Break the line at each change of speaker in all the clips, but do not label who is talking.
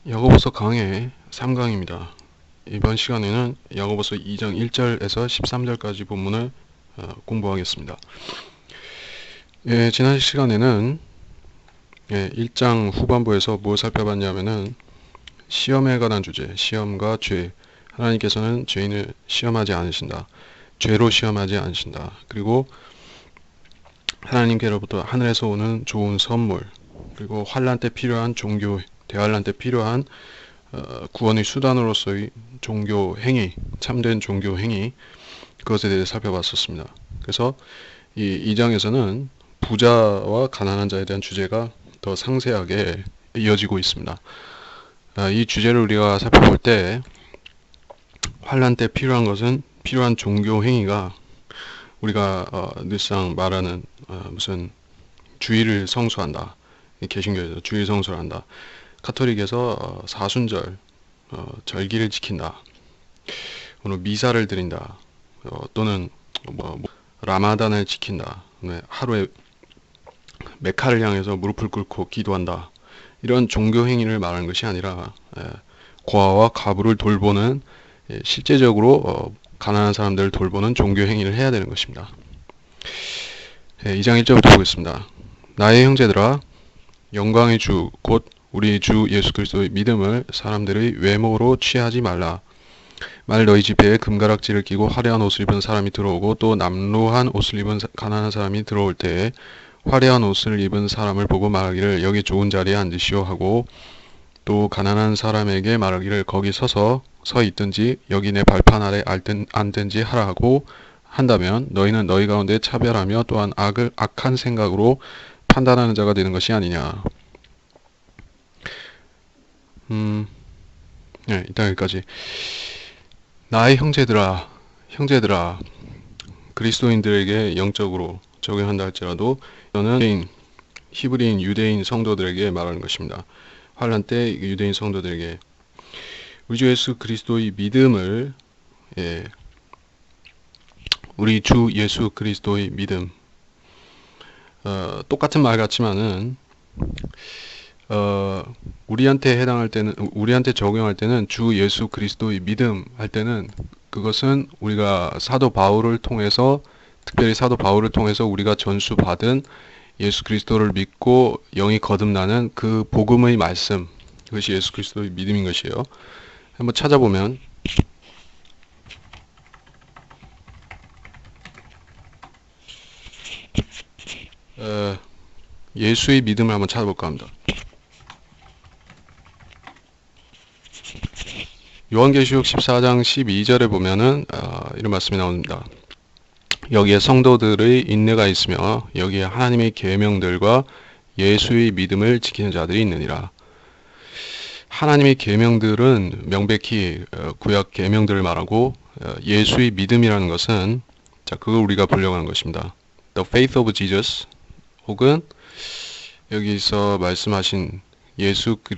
야고보서 강해 3강입니다. 이번 시간에는 야고보서 2장 1절에서 13절까지 본문을 공부하겠습니다. 지난 시간에는 1장 후반부에서 뭘 살펴봤냐면은 시험에 관한 주제, 시험과 죄. 하나님께서는 죄인을 시험하지 않으신다. 죄로 시험하지 않으신다. 그리고 하나님께로부터 하늘에서 오는 좋은 선물, 그리고 환난 때 필요한 종교, 대환난 때 필요한 구원의 수단으로서의 종교 행위, 참된 종교 행위, 그것에 대해 살펴봤었습니다. 그래서 이 2장에서는 부자와 가난한 자에 대한 주제가 더 상세하게 이어지고 있습니다. 이 주제를 우리가 살펴볼 때 환난 때 필요한 것은 필요한 종교 행위가 우리가 늘상 말하는 무슨 주일을 성수한다. 개신교에서 주일 성수를 한다. 카톨릭에서 사순절, 절기를 지킨다. 오늘 미사를 드린다. 또는 라마단을 지킨다. 하루에 메카를 향해서 무릎을 꿇고 기도한다. 이런 종교 행위를 말하는 것이 아니라 고아와 과부를 돌보는 실제적으로 가난한 사람들을 돌보는 종교 행위를 해야 되는 것입니다. 2장 1절부터 보겠습니다. 나의 형제들아, 영광의 주 곧 우리 주 예수 그리스도의 믿음을 사람들의 외모로 취하지 말라. 만일 너희 집회에 금가락지를 끼고 화려한 옷을 입은 사람이 들어오고 또 남루한 옷을 입은 가난한 사람이 들어올 때에 화려한 옷을 입은 사람을 보고 말하기를 여기 좋은 자리에 앉으시오 하고 또 가난한 사람에게 말하기를 거기 서 있든지 여기 내 발판 아래 앉든지 하라 하고 한다면 너희는 너희 가운데 차별하며 또한 악한 생각으로 판단하는 자가 되는 것이 아니냐. 일단 여기까지. 나의 형제들아, 그리스도인들에게 영적으로 적용한다 할지라도 저는 히브리인 유대인 성도들에게 말하는 것입니다. 환난 때 유대인 성도들에게 우리 주 예수 그리스도의 믿음을 우리 주 예수 그리스도의 믿음 똑같은 말 같지만은 우리한테 해당할 때는 우리한테 적용할 때는 주 예수 그리스도의 믿음 할 때는 그것은 우리가 사도 바울을 통해서 특별히 사도 바울을 통해서 우리가 전수받은 예수 그리스도를 믿고 영이 거듭나는 그 복음의 말씀, 그것이 예수 그리스도의 믿음인 것이에요. 한번 찾아보면 예수의 믿음을 한번 찾아볼까 합니다. 요한계시록 14장 12절에 보면은 이런 말씀이 나옵니다. 여기에 성도들의 인내가 있으며 여기에 하나님의 계명들과 예수의 믿음을 지키는 자들이 있느니라. 하나님의 계명들은 명백히 구약 계명들을 말하고 예수의 믿음이라는 것은 그걸 우리가 보려고 하는 것입니다. The faith of Jesus 혹은 여기서 말씀하신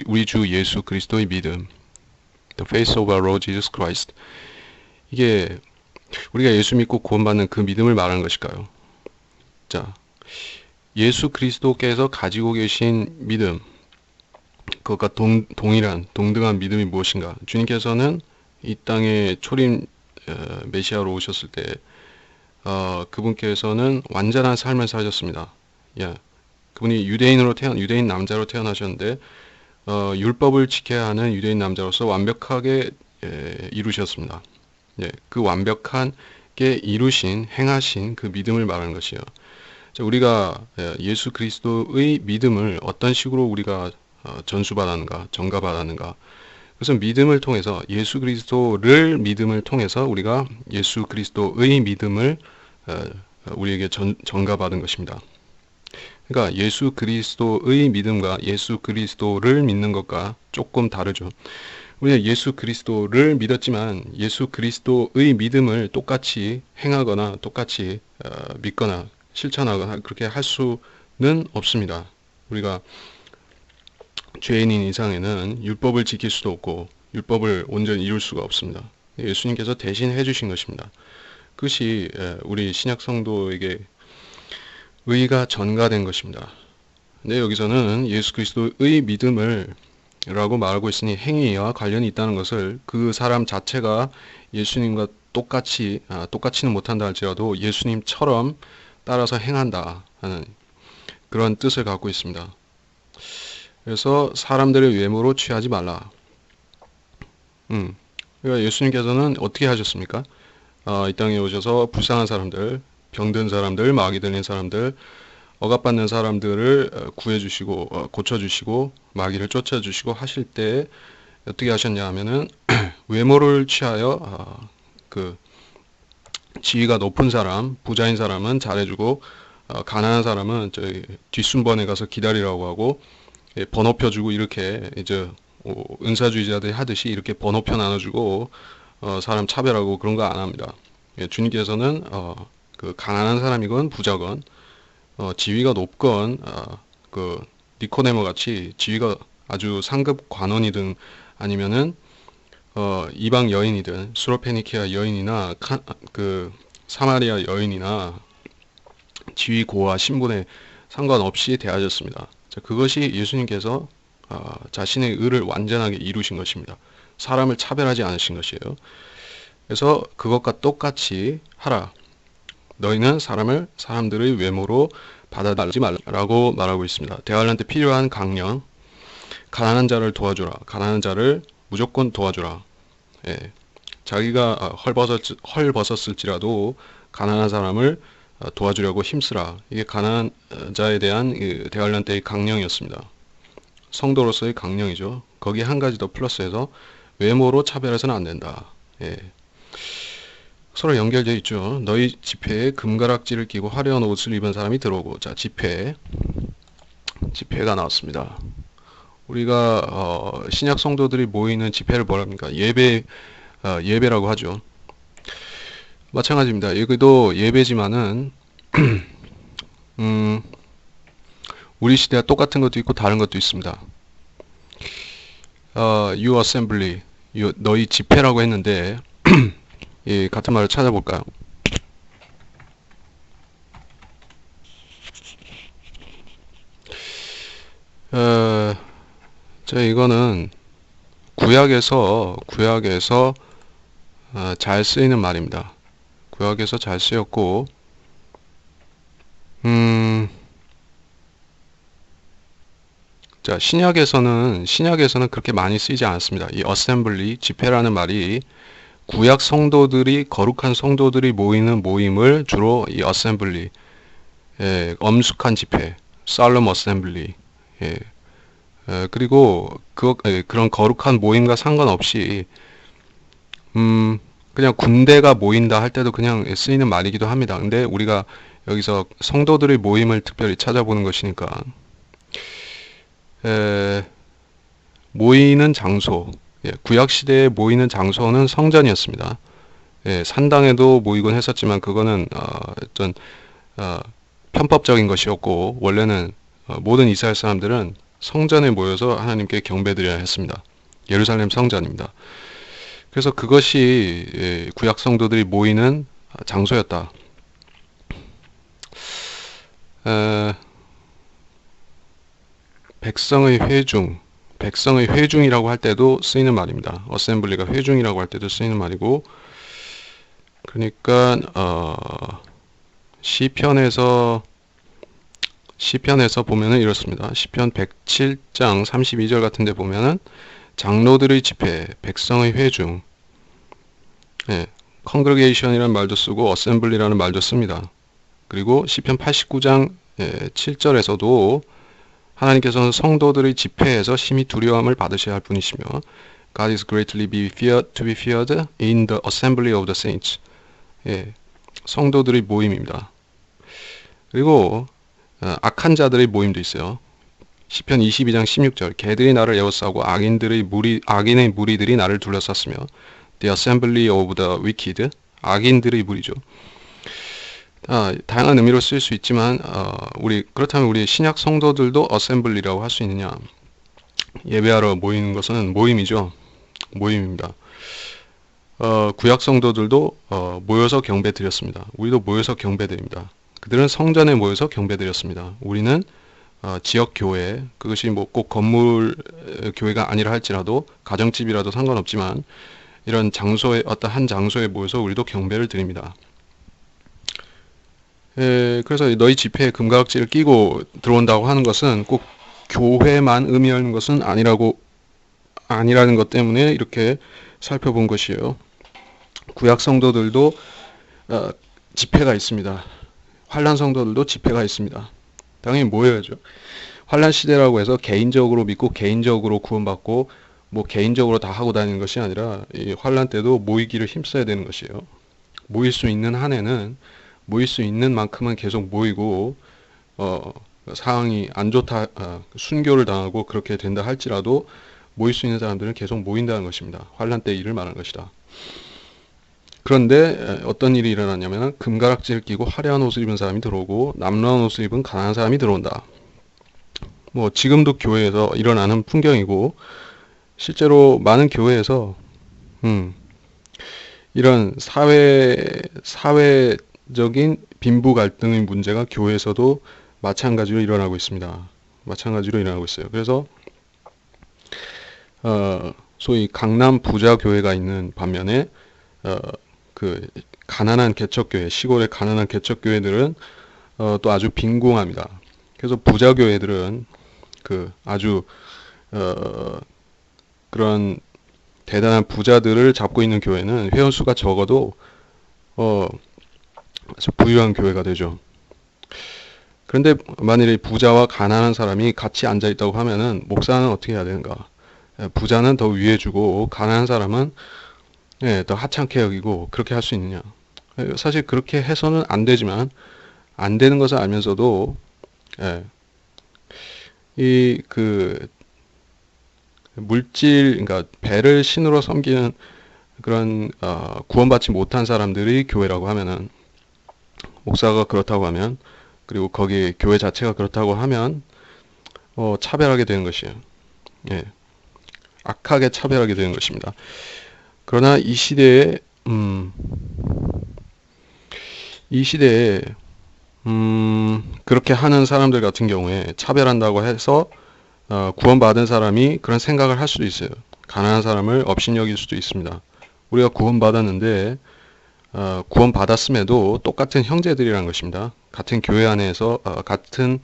우리 주 예수 그리스도의 믿음, The faith of our Lord Jesus Christ. 이게 우리가 예수 믿고 구원받는 그 믿음을 말하는 것일까요? 자, 예수 그리스도께서 가지고 계신 믿음, 그것과 동등한 믿음이 무엇인가? 주님께서는 이 땅에 초림 메시아로 오셨을 때 그분께서는 완전한 삶을 사셨습니다. 그분이 유대인 남자로 태어나셨는데 율법을 지켜야 하는 유대인 남자로서 완벽하게 이루셨습니다. 그 완벽하게 행하신 그 믿음을 말하는 것이에요. 우리가 예수 그리스도의 믿음을 어떤 식으로 우리가 전수받았는가, 전가받았는가. 그것은 믿음을 통해서 예수 그리스도를 믿음을 통해서 우리가 예수 그리스도의 믿음을 우리에게 전가받은 것입니다. 그러니까 예수 그리스도의 믿음과 예수 그리스도를 믿는 것과 조금 다르죠. 우리가 예수 그리스도를 믿었지만 예수 그리스도의 믿음을 똑같이 행하거나 똑같이 믿거나 실천하거나 그렇게 할 수는 없습니다. 우리가 죄인인 이상에는 율법을 지킬 수도 없고 율법을 온전히 이룰 수가 없습니다. 예수님께서 대신 해주신 것입니다. 그것이 우리 신약 성도에게 의가 전가된 것입니다. 근데 여기서는 예수 그리스도의 믿음을 라고 말하고 있으니 행위와 관련이 있다는 것을 그 사람 자체가 예수님과 똑같이는 못한다 할지라도 예수님처럼 따라서 행한다 하는 그런 뜻을 갖고 있습니다. 그래서 사람들의 외모로 취하지 말라. 그러니까 예수님께서는 어떻게 하셨습니까? 이 땅에 오셔서 불쌍한 사람들, 병든 사람들, 마귀 들린 사람들, 억압받는 사람들을 구해주시고 고쳐주시고 마귀를 쫓아주시고 하실 때 어떻게 하셨냐 하면은 외모를 취하여 그 지위가 높은 사람, 부자인 사람은 잘해주고 가난한 사람은 저희 뒷순번에 가서 기다리라고 하고 번호표 주고 이렇게 이제 은사주의자들이 하듯이 이렇게 번호표 나눠주고 사람 차별하고 그런 거 안 합니다. 주님께서는 그 가난한 사람이건 부자건 지위가 높건 그 니코데모 같이 지위가 아주 상급 관원이든 아니면은 이방 여인이든 수로페니키아 여인이나 그 사마리아 여인이나 지위 고하 신분에 상관없이 대하셨습니다. 자, 그것이 예수님께서 자신의 의를 완전하게 이루신 것입니다. 사람을 차별하지 않으신 것이에요. 그래서 그것과 똑같이 하라. 너희는 사람들의 외모로 받아들이지 말라고 말하고 있습니다. 대환란때 필요한 강령, 가난한 자를 도와주라. 가난한 자를 무조건 도와주라. 예. 자기가 헐벗었을지라도 가난한 사람을 도와주려고 힘쓰라. 이게 가난한 자에 대한 대환란 때의 강령이었습니다. 성도로서의 강령이죠. 거기에 한 가지 더 플러스해서 외모로 차별해서는 안 된다. 예. 서로 연결되어 있죠. 너희 지폐에 금가락지를 끼고 화려한 옷을 입은 사람이 들어오고, 자, 지폐가 나왔습니다. 우리가 신약 성도들이 모이는 집회를 뭐라 합니까? 예배라고 하죠. 마찬가지입니다. 여기도 예배지만은 우리 시대와 똑같은 것도 있고 다른 것도 있습니다. You assembly, 너희 집회라고 했는데 예, 같은 말을 찾아볼까요? 자, 이거는 구약에서 잘 쓰이는 말입니다. 구약에서 잘 쓰였고, 자, 신약에서는 그렇게 많이 쓰이지 않았습니다. 이 어셈블리, 집회라는 말이 구약 성도들이, 거룩한 성도들이 모이는 모임을 주로 이 어셈블리, 예, 엄숙한 집회, 살럼 어셈블리, 예, 그리고 그런 거룩한 모임과 상관없이 그냥 군대가 모인다 할 때도 그냥 쓰이는 말이기도 합니다. 근데 우리가 여기서 성도들의 모임을 특별히 찾아보는 것이니까 모이는 장소, 예, 구약 시대에 모이는 장소는 성전이었습니다. 예, 산당에도 모이곤 했었지만 그거는 어떤 편법적인 것이었고 원래는 모든 이스라엘 사람들은 성전에 모여서 하나님께 경배드려야 했습니다. 예루살렘 성전입니다. 그래서 그것이 구약 성도들이 모이는 장소였다. 백성의 회중이라고 할 때도 쓰이는 말입니다. 어셈블리가 회중이라고 할 때도 쓰이는 말이고, 그러니까 시편에서 보면은 이렇습니다. 시편 107장 32절 같은 데 보면은 장로들의 집회, 백성의 회중, 예, congregation이라는 말도 쓰고 assembly라는 말도 씁니다. 그리고 시편 89장 7절에서도 하나님께서는 성도들의 집회에서 심히 두려움을 받으셔야 할 분이시며 God is greatly to be feared in the assembly of the saints. 예, 성도들의 모임입니다. 그리고 악한 자들의 모임도 있어요. 시편 22장 16절 개들이 나를 에워싸고 악인의 무리들이 나를 둘러쌌으며 The assembly of the wicked 악인들의 무리죠. 다양한 의미로 쓸 수 있지만 그렇다면 우리 신약 성도들도 어셈블리라고 할 수 있느냐? 예배하러 모이는 것은 모임이죠. 모임입니다. 구약 성도들도 모여서 경배 드렸습니다. 우리도 모여서 경배 드립니다. 그들은 성전에 모여서 경배 드렸습니다. 우리는 지역 교회, 그것이 뭐 꼭 건물 교회가 아니라 할지라도 가정집이라도 상관없지만 이런 장소에 어떤 한 장소에 모여서 우리도 경배를 드립니다. 그래서 너희 집회에 금가락지를 끼고 들어온다고 하는 것은 꼭 교회만 의미하는 것은 아니라는 것 때문에 이렇게 살펴본 것이에요. 구약 성도들도 집회가 있습니다. 환란 성도들도 집회가 있습니다. 당연히 모여야죠. 환란 시대라고 해서 개인적으로 믿고 개인적으로 구원받고 뭐 개인적으로 다 하고 다니는 것이 아니라 이 환란 때도 모이기를 힘써야 되는 것이에요. 모일 수 있는 한에는 모일 수 있는 만큼은 계속 모이고 상황이 안 좋다 순교를 당하고 그렇게 된다 할지라도 모일 수 있는 사람들은 계속 모인다는 것입니다. 환란 때 일을 말하는 것이다. 그런데 어떤 일이 일어났냐면 금가락지를 끼고 화려한 옷을 입은 사람이 들어오고 남루한 옷을 입은 가난한 사람이 들어온다. 뭐 지금도 교회에서 일어나는 풍경이고 실제로 많은 교회에서 이런 사회적인 빈부 갈등의 문제가 교회에서도 마찬가지로 일어나고 있습니다. 마찬가지로 일어나고 있어요. 그래서 소위 강남 부자 교회가 있는 반면에 그 가난한 개척교회, 시골의 가난한 개척교회들은 또 아주 빈궁합니다. 그래서 부자 교회들은 그 아주 그런 대단한 부자들을 잡고 있는 교회는 회원수가 적어도 아주 부유한 교회가 되죠. 그런데 만일에 부자와 가난한 사람이 같이 앉아 있다고 하면은 목사는 어떻게 해야 되는가? 부자는 더 위에 주고 가난한 사람은 더 하찮게 여기고 그렇게 할 수 있느냐? 사실 그렇게 해서는 안 되지만 안 되는 것을 알면서도 이 그 물질, 그러니까 배를 신으로 섬기는 그런 구원받지 못한 사람들이 교회라고 하면은 목사가 그렇다고 하면 그리고 거기 교회 자체가 그렇다고 하면 차별하게 되는 것이에요. 예, 악하게 차별하게 되는 것입니다. 그러나 이 시대에 그렇게 하는 사람들 같은 경우에 차별한다고 해서 구원받은 사람이 그런 생각을 할 수도 있어요. 가난한 사람을 업신여길 수도 있습니다. 우리가 구원받았는데 구원받았음에도 똑같은 형제들이라는 것입니다. 같은 교회 안에서 같은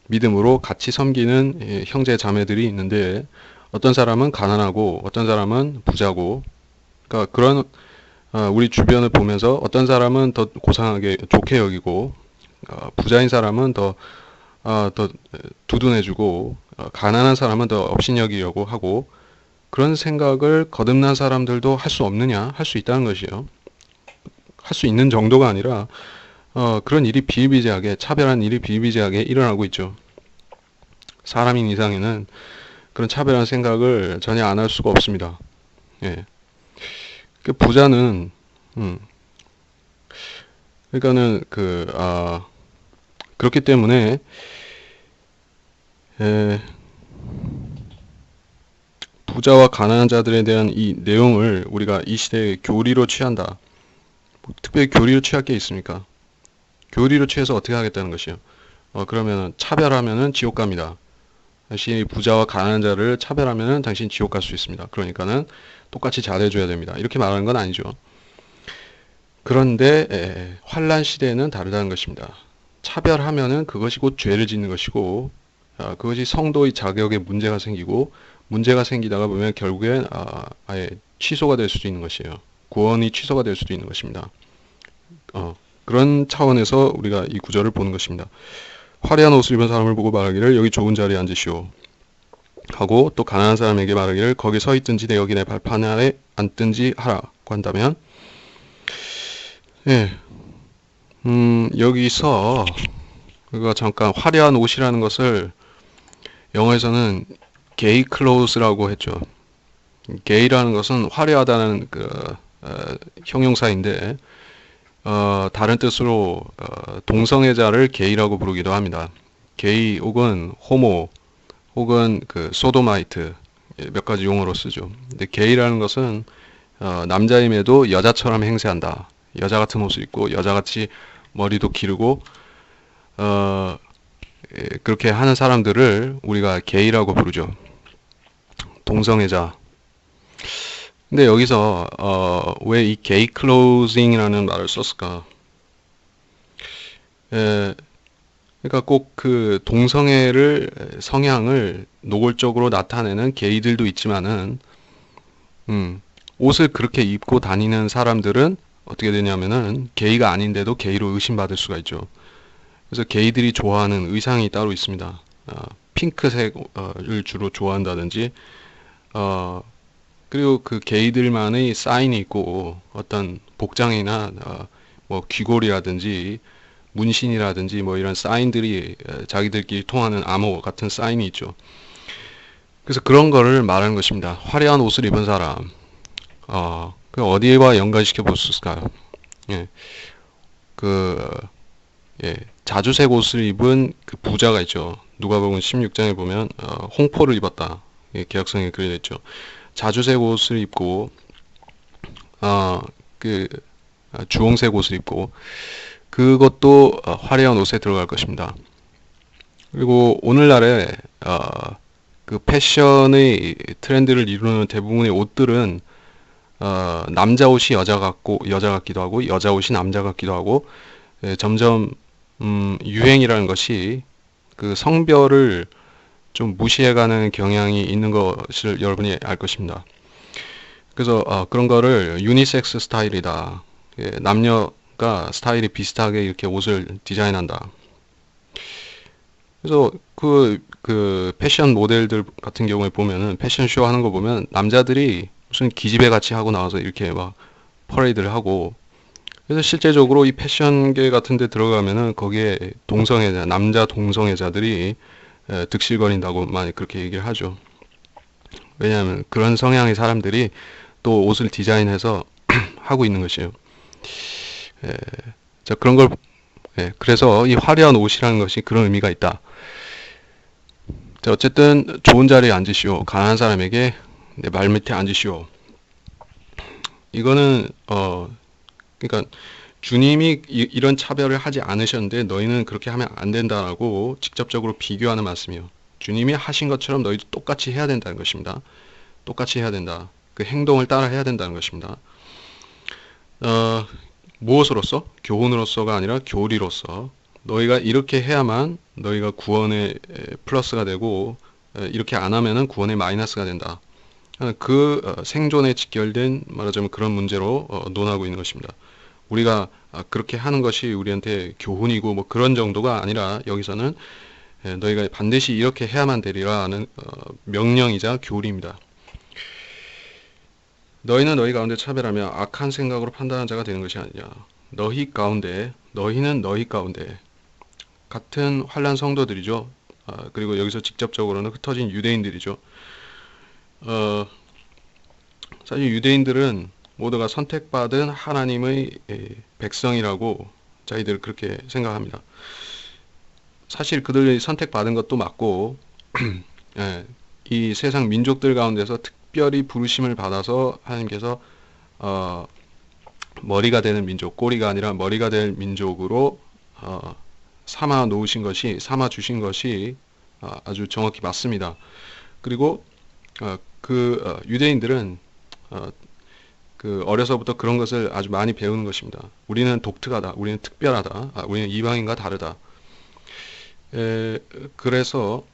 믿음으로 같이 섬기는 형제 자매들이 있는데 어떤 사람은 가난하고 어떤 사람은 부자고, 그러니까 그런 우리 주변을 보면서 어떤 사람은 더 고상하게 좋게 여기고 부자인 사람은 더 두둔해주고 가난한 사람은 더 업신여기려고 하고, 그런 생각을 거듭난 사람들도 할 수 없느냐? 할 수 있다는 것이요. 할 수 있는 정도가 아니라 그런 일이 비일비재하게, 차별한 일이 비일비재하게 일어나고 있죠. 사람인 이상에는 그런 차별한 생각을 전혀 안 할 수가 없습니다. 예. 그 부자는 그러니까는 그렇기 때문에 부자와 가난한 자들에 대한 이 내용을 우리가 이 시대의 교리로 취한다. 특별히 교리로 취할 게 있습니까? 교리로 취해서 어떻게 하겠다는 것이요. 그러면은 차별하면은 지옥 갑니다. 당신이 부자와 가난한 자를 차별하면은 당신 지옥 갈 수 있습니다. 그러니까는 똑같이 잘해줘야 됩니다. 이렇게 말하는 건 아니죠. 그런데 환란 시대에는 다르다는 것입니다. 차별하면은 그것이 곧 죄를 짓는 것이고 그것이 성도의 자격에 문제가 생기고, 문제가 생기다가 보면 결국엔 아예 취소가 될 수도 있는 것이에요. 구원이 취소가 될 수도 있는 것입니다. 그런 차원에서 우리가 이 구절을 보는 것입니다. 화려한 옷을 입은 사람을 보고 말하기를 여기 좋은 자리에 앉으시오 하고, 또 가난한 사람에게 말하기를 거기 서 있든지 내 여기 내 발판 아래 앉든지 하라고 한다면, 여기서 우리가 잠깐 화려한 옷이라는 것을 영어에서는 게이 클로스라고 했죠. 게이라는 것은 화려하다는 형용사인데 다른 뜻으로 동성애자를 게이라고 부르기도 합니다. 게이 혹은 호모 혹은 소도마이트, 몇 가지 용어로 쓰죠. 근데 게이라는 것은 남자임에도 여자처럼 행세한다. 여자 같은 옷을 입고 여자같이 머리도 기르고 그렇게 하는 사람들을 우리가 게이라고 부르죠. 동성애자. 근데 여기서 왜 이 게이 클로징이라는 말을 썼을까? 에, 그러니까 꼭 그 동성애를 성향을 노골적으로 나타내는 게이들도 있지만은 옷을 그렇게 입고 다니는 사람들은 어떻게 되냐면은 게이가 아닌데도 게이로 의심받을 수가 있죠. 그래서 게이들이 좋아하는 의상이 따로 있습니다. 핑크색을 주로 좋아한다든지, 어, 그리고 그 게이들만의 사인이 있고 어떤 복장이나 뭐 귀걸이라든지 문신이라든지 뭐 이런 사인들이 자기들끼리 통하는 암호 같은 사인이 있죠. 그래서 그런 거를 말하는 것입니다. 화려한 옷을 입은 사람, 그 어디에와 연관시켜 볼 수 있을까요? 예, 그 예, 자주색 옷을 입은 그 부자가 있죠. 누가복음 16장에 보면 홍포를 입었다. 예, 개역성에 그려져 있죠. 자주색 옷을 입고 어, 그 주홍색 옷을 입고 그것도 화려한 옷에 들어갈 것입니다. 그리고 오늘날에 그 패션의 트렌드를 이루는 대부분의 옷들은 남자 옷이 여자 같기도 하고 여자 옷이 남자 같기도 하고 점점 유행이라는 것이 그 성별을 좀 무시해가는 경향이 있는 것을 여러분이 알 것입니다. 그래서 그런 거를 유니섹스 스타일이다. 예, 남녀가 스타일이 비슷하게 이렇게 옷을 디자인한다. 그래서 그 패션 모델들 같은 경우에 보면은 패션쇼 하는 거 보면 남자들이 무슨 기집애 같이 하고 나와서 이렇게 막 퍼레이드를 하고 그래서 실제적으로 이 패션계 같은 데 들어가면은 거기에 남자 동성애자들이 득실거린다고 많이 그렇게 얘기를 하죠. 왜냐하면 그런 성향의 사람들이 또 옷을 디자인해서 하고 있는 것이에요. 예, 자, 그런 걸, 그래서 이 화려한 옷이라는 것이 그런 의미가 있다. 자, 어쨌든 좋은 자리에 앉으시오. 가난한 사람에게 내 말 밑에 앉으시오. 이거는, 그러니까 주님이 이런 차별을 하지 않으셨는데 너희는 그렇게 하면 안 된다라고 직접적으로 비교하는 말씀이에요. 주님이 하신 것처럼 너희도 똑같이 해야 된다는 것입니다. 똑같이 해야 된다. 그 행동을 따라 해야 된다는 것입니다. 어, 무엇으로서? 교훈으로서가 아니라 교리로서 너희가 이렇게 해야만 너희가 구원의 플러스가 되고 이렇게 안 하면은 구원의 마이너스가 된다. 그 생존에 직결된 말하자면 그런 문제로 논하고 있는 것입니다. 우리가 그렇게 하는 것이 우리한테 교훈이고 뭐 그런 정도가 아니라 여기서는 너희가 반드시 이렇게 해야만 되리라 하는 명령이자 교리입니다. 너희는 너희 가운데 차별하며 악한 생각으로 판단하는 자가 되는 것이 아니냐. 너희는 너희 가운데 같은 환난 성도들이죠. 그리고 여기서 직접적으로는 흩어진 유대인들이죠. 어, 사실 유대인들은 모두가 선택받은 하나님의 백성이라고 자기들 그렇게 생각합니다. 사실 그들이 선택받은 것도 맞고 예, 이 세상 민족들 가운데서 특별히 부르심을 받아서 하나님께서 어, 머리가 되는 민족, 꼬리가 아니라 머리가 될 민족으로 삼아 주신 것이 아주 정확히 맞습니다. 그리고 유대인들은 그 어려서부터 그런 것을 아주 많이 배우는 것입니다. 우리는 독특하다, 우리는 특별하다, 우리는 이방인과 다르다. 그래서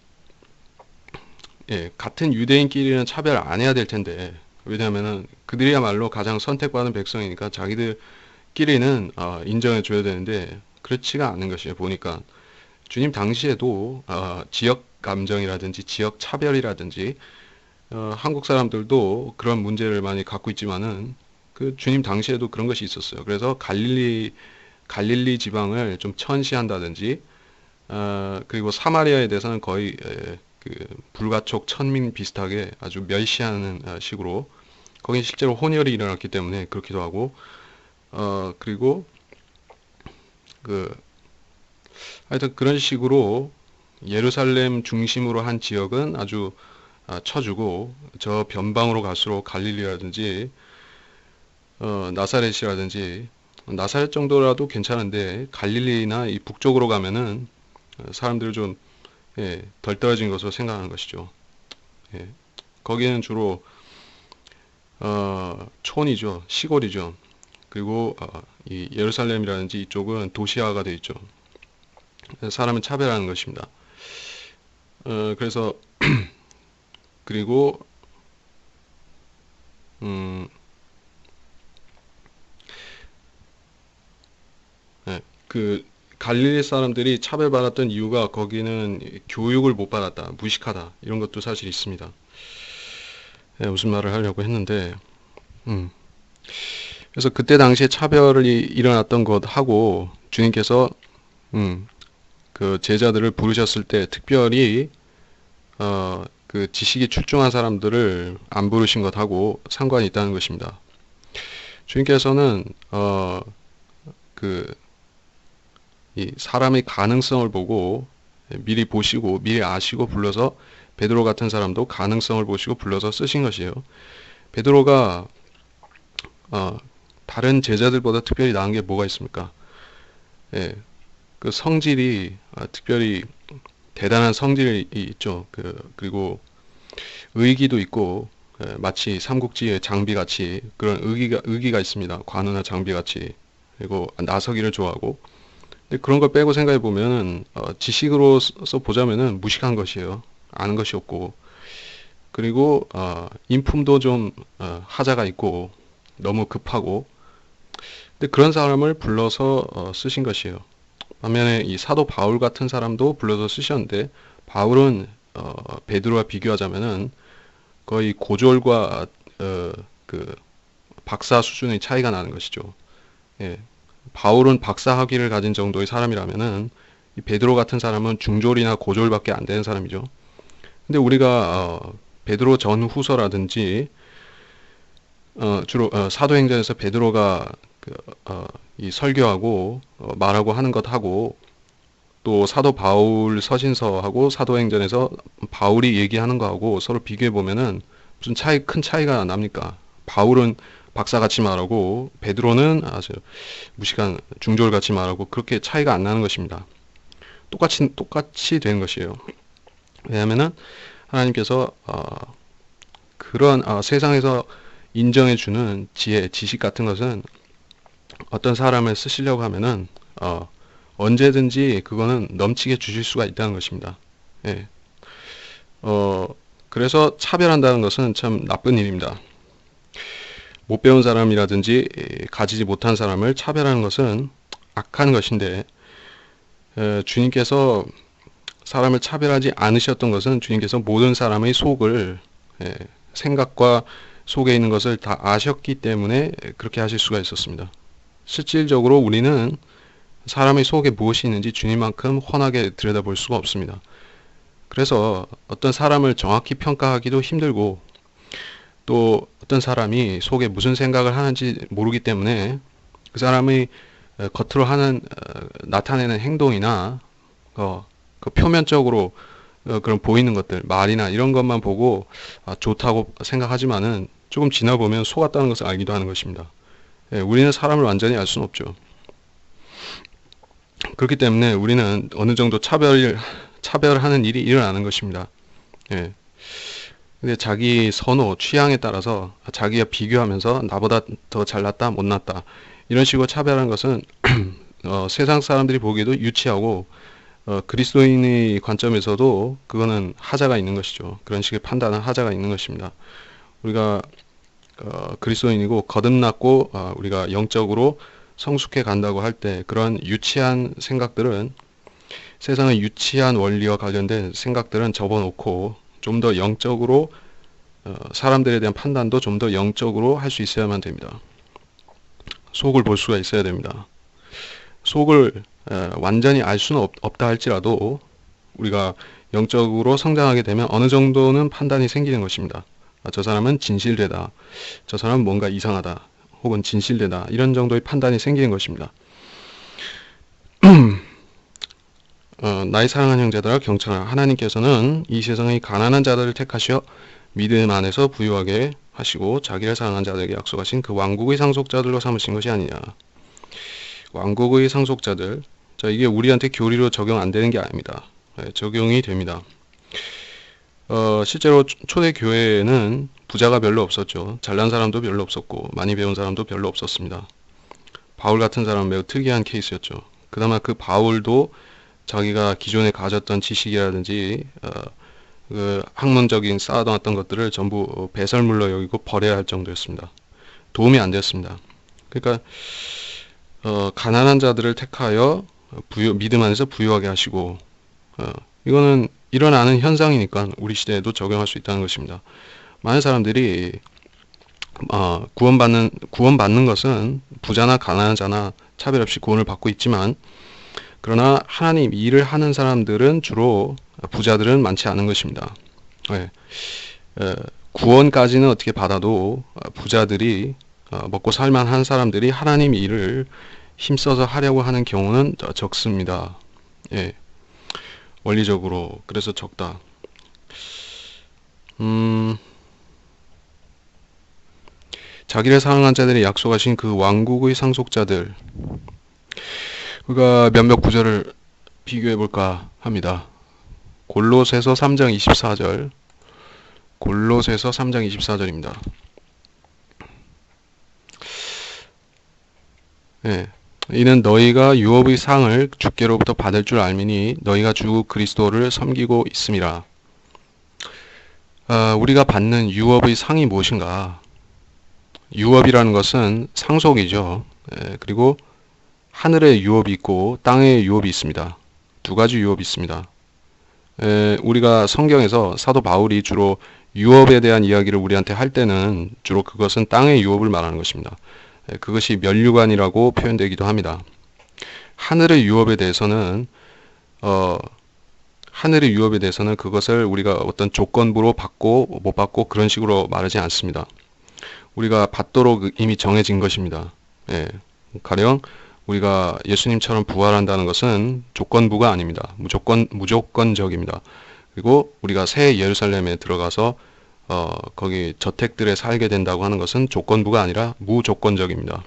같은 유대인끼리는 차별 안 해야 될 텐데 왜냐하면은 그들이야말로 가장 선택받은 백성이니까 자기들끼리는 인정해 줘야 되는데 그렇지가 않은 것이에요. 보니까 주님 당시에도 지역 감정이라든지 지역 차별이라든지 한국 사람들도 그런 문제를 많이 갖고 있지만은 그 주님 당시에도 그런 것이 있었어요. 그래서 갈릴리 지방을 좀 천시한다든지 그리고 사마리아에 대해서는 거의 그 불가촉 천민 비슷하게 아주 멸시하는 식으로 거긴 실제로 혼혈이 일어났기 때문에 그렇기도 하고 그리고 그 하여튼 그런 식으로 예루살렘 중심으로 한 지역은 아주 쳐주고 저 변방으로 갈수록 갈릴리라든지 나사렛이라든지 나사렛 정도라도 괜찮은데 갈릴리나 이 북쪽으로 가면은 사람들을 좀 예, 덜 떨어진 것으로 생각하는 것이죠. 예, 거기는 주로 촌이죠, 시골이죠. 그리고 이 예루살렘이라든지 이쪽은 도시화가 되어 있죠. 사람을 차별하는 것입니다. 그래서 그리고 음, 예, 그 갈릴리 사람들이 차별받았던 이유가 거기는 교육을 못 받았다, 무식하다 이런 것도 사실 있습니다. 예, 무슨 말을 하려고 했는데 그래서 그때 당시에 차별이 일어났던 것하고 주님께서 그 제자들을 부르셨을 때 특별히 그 지식이 출중한 사람들을 안 부르신 것하고 상관이 있다는 것입니다. 주님께서는 그 이 사람의 가능성을 보고 미리 보시고 미리 아시고 불러서 베드로 같은 사람도 가능성을 보시고 불러서 쓰신 것이에요. 베드로가 다른 제자들보다 특별히 나은 게 뭐가 있습니까? 예, 그 성질이 특별히 대단한 성질이 있죠. 그리고 의기도 있고 마치 삼국지의 장비같이 그런 의기가 있습니다. 관우나 장비같이. 그리고 나서기를 좋아하고. 근데 그런 걸 빼고 생각해 보면은 지식으로서 보자면은 무식한 것이에요. 아는 것이 없고. 그리고 인품도 좀 하자가 있고 너무 급하고. 근데 그런 사람을 불러서 쓰신 것이에요. 반면에 이 사도 바울 같은 사람도 불러서 쓰셨는데 바울은 베드로와 비교하자면은 거의 고졸과 그 박사 수준의 차이가 나는 것이죠. 예. 바울은 박사 학위를 가진 정도의 사람이라면은 이 베드로 같은 사람은 중졸이나 고졸밖에 안 되는 사람이죠. 근데 우리가 베드로 전후서라든지 주로 사도행전에서 베드로가 이 설교하고 말하고 하는 것하고 또 사도 바울 서신서하고 사도행전에서 바울이 얘기하는 거하고 서로 비교해 보면은 무슨 큰 차이가 납니까? 바울은 박사같이 말하고 베드로는 아주 무식한 중졸같이 말하고 그렇게 차이가 안 나는 것입니다. 똑같이 되는 것이에요. 왜냐하면은 하나님께서 그런 세상에서 인정해 주는 지혜, 지식 같은 것은 어떤 사람을 쓰시려고 하면은 언제든지 그거는 넘치게 주실 수가 있다는 것입니다. 예. 그래서 차별한다는 것은 참 나쁜 일입니다. 못 배운 사람이라든지 가지지 못한 사람을 차별하는 것은 악한 것인데 주님께서 사람을 차별하지 않으셨던 것은 주님께서 모든 사람의 속을 생각과 속에 있는 것을 다 아셨기 때문에 그렇게 하실 수가 있었습니다. 실질적으로 우리는 사람의 속에 무엇이 있는지 주님만큼 훤하게 들여다볼 수가 없습니다. 그래서 어떤 사람을 정확히 평가하기도 힘들고 또 어떤 사람이 속에 무슨 생각을 하는지 모르기 때문에 그 사람의 겉으로 나타내는 행동이나 그 표면적으로 그런 보이는 것들, 말이나 이런 것만 보고 좋다고 생각하지만은 조금 지나보면 속았다는 것을 알기도 하는 것입니다. 우리는 사람을 완전히 알 수는 없죠. 그렇기 때문에 우리는 어느 정도 차별하는 일이 일어나는 것입니다. 예. 근데 자기 선호, 취향에 따라서 자기가 비교하면서 나보다 더 잘났다, 못났다 이런 식으로 차별하는 것은 세상 사람들이 보기에도 유치하고 그리스도인의 관점에서도 그거는 하자가 있는 것이죠. 그런 식의 판단은 하자가 있는 것입니다. 우리가 그리스도인이고 거듭났고 우리가 영적으로 성숙해 간다고 할 때 그런 유치한 생각들은 세상의 유치한 원리와 관련된 생각들은 접어놓고 좀 더 영적으로 사람들에 대한 판단도 좀 더 영적으로 할 수 있어야만 됩니다. 속을 볼 수가 있어야 됩니다. 속을 완전히 알 수는 없다 할지라도 우리가 영적으로 성장하게 되면 어느 정도는 판단이 생기는 것입니다. 저 사람은 진실되다. 저 사람은 뭔가 이상하다. 혹은 진실되다. 이런 정도의 판단이 생기는 것입니다. 나의 사랑하는 형제들아 경청하라. 하나님께서는 이 세상의 가난한 자들을 택하시어 믿음 안에서 부유하게 하시고 자기를 사랑하는 자들에게 약속하신 그 왕국의 상속자들로 삼으신 것이 아니냐. 왕국의 상속자들. 자, 이게 우리한테 교리로 적용 안 되는 게 아닙니다. 적용이 됩니다. 실제로 초대 교회에는 부자가 별로 없었죠. 잘난 사람도 별로 없었고 많이 배운 사람도 별로 없었습니다. 바울 같은 사람은 매우 특이한 케이스였죠. 그나마 그 바울도 자기가 기존에 가졌던 지식이라든지 그 학문적인 쌓아놨던 것들을 전부 배설물로 여기고 버려야 할 정도였습니다. 도움이 안 되었습니다. 그러니까 가난한 자들을 택하여 믿음 안에서 부유하게 하시고 이거는 일어나는 현상이니까 우리 시대에도 적용할 수 있다는 것입니다. 많은 사람들이 구원받는 것은 부자나 가난한 자나 차별 없이 구원을 받고 있지만 그러나 하나님 일을 하는 사람들은 주로 부자들은 많지 않은 것입니다. 구원까지는 어떻게 받아도 부자들이 먹고 살만한 사람들이 하나님 일을 힘써서 하려고 하는 경우는 적습니다. 원리적으로 그래서 적다. 자기를 사랑한 자들이 약속하신 그 왕국의 상속자들, 우리가 몇몇 구절을 비교해 볼까 합니다. 골로새서 3장 24절, 골로새서 3장 24절입니다. 이는 너희가 유업의 상을 주께로부터 받을 줄 알미니 너희가 주 그리스도를 섬기고 있음이라. 우리가 받는 유업의 상이 무엇인가? 유업이라는 것은 상속이죠. 그리고 하늘의 유업이 있고 땅의 유업이 있습니다. 두 가지 유업이 있습니다. 우리가 성경에서 사도 바울이 주로 유업에 대한 이야기를 우리한테 할 때는 주로 그것은 땅의 유업을 말하는 것입니다. 그것이 면류관이라고 표현되기도 합니다. 하늘의 유업에 대해서는 그것을 우리가 어떤 조건부로 받고 못 받고 그런 식으로 말하지 않습니다. 우리가 받도록 이미 정해진 것입니다. 가령 우리가 예수님처럼 부활한다는 것은 조건부가 아닙니다. 무조건적입니다. 그리고 우리가 새 예루살렘에 들어가서 거기 저택들에 살게 된다고 하는 것은 조건부가 아니라 무조건적입니다.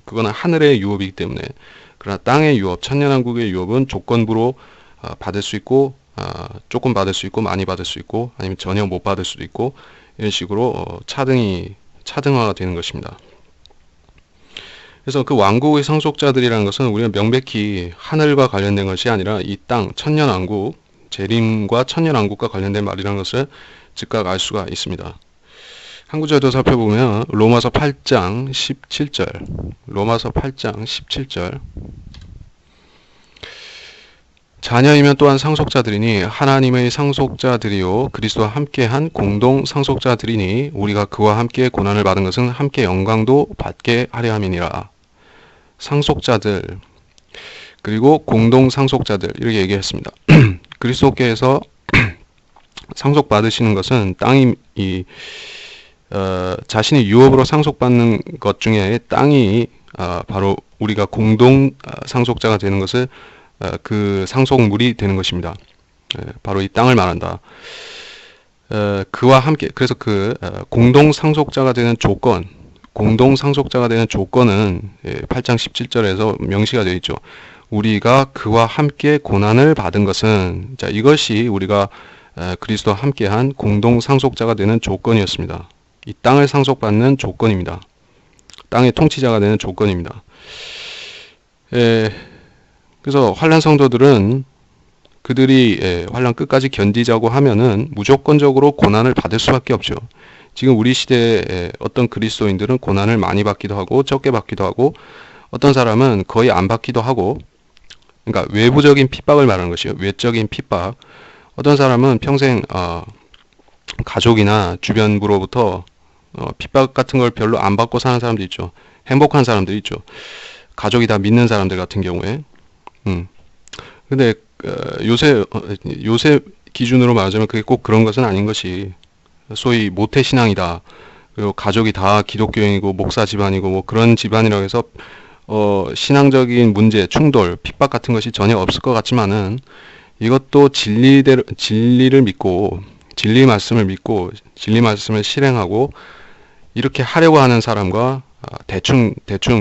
그거는 하늘의 유업이기 때문에. 그러나 땅의 유업, 천년왕국의 유업은 조건부로 받을 수 있고 조금 받을 수 있고 많이 받을 수 있고 아니면 전혀 못 받을 수도 있고 이런 식으로 차등화가 되는 것입니다. 그래서 그 왕국의 상속자들이라는 것은 우리가 명백히 하늘과 관련된 것이 아니라 이 땅, 천년왕국, 재림과 천년왕국과 관련된 말이라는 것을 즉각 알 수가 있습니다. 한 구절도 살펴보면 로마서 8장 17절, 로마서 8장 17절. 자녀이면 또한 상속자들이니 하나님의 상속자들이요 그리스도와 함께한 공동 상속자들이니 우리가 그와 함께 고난을 받은 것은 함께 영광도 받게 하려 함이니라. 상속자들 그리고 공동 상속자들 이렇게 얘기했습니다. 그리스도께서 상속받으시는 것은 땅이 자신의 유업으로 상속받는 것 중에 땅이 바로 우리가 공동 상속자가 되는 것을 그 상속물이 되는 것입니다. 바로 이 땅을 말한다. 그와 함께 그래서 공동 상속자가 되는 조건, 공동 상속자가 되는 조건은 8장 17절에서 명시가 되어 있죠. 우리가 그와 함께 고난을 받은 것은 이것이 우리가 그리스도와 함께한 공동 상속자가 되는 조건이었습니다. 이 땅을 상속받는 조건입니다. 땅의 통치자가 되는 조건입니다. 그래서 환난 성도들은 그들이 환난 끝까지 견디자고 하면은 무조건적으로 고난을 받을 수밖에 없죠. 지금 우리 시대에 어떤 그리스도인들은 고난을 많이 받기도 하고 적게 받기도 하고 어떤 사람은 거의 안 받기도 하고, 그러니까 외부적인 핍박을 말하는 것이요. 외적인 핍박. 어떤 사람은 평생 가족이나 주변부로부터 핍박 같은 걸 별로 안 받고 사는 사람도 있죠. 행복한 사람들 있죠. 가족이 다 믿는 사람들 같은 경우에. 근데 요새 기준으로 말하자면 그게 꼭 그런 것은 아닌 것이 소위 모태 신앙이다. 그리고 가족이 다 기독교인이고 목사 집안이고 뭐 그런 집안이라고 해서 신앙적인 문제, 충돌, 핍박 같은 것이 전혀 없을 것 같지만은 이것도 진리를 믿고 진리 말씀을 믿고 진리 말씀을 실행하고 이렇게 하려고 하는 사람과 대충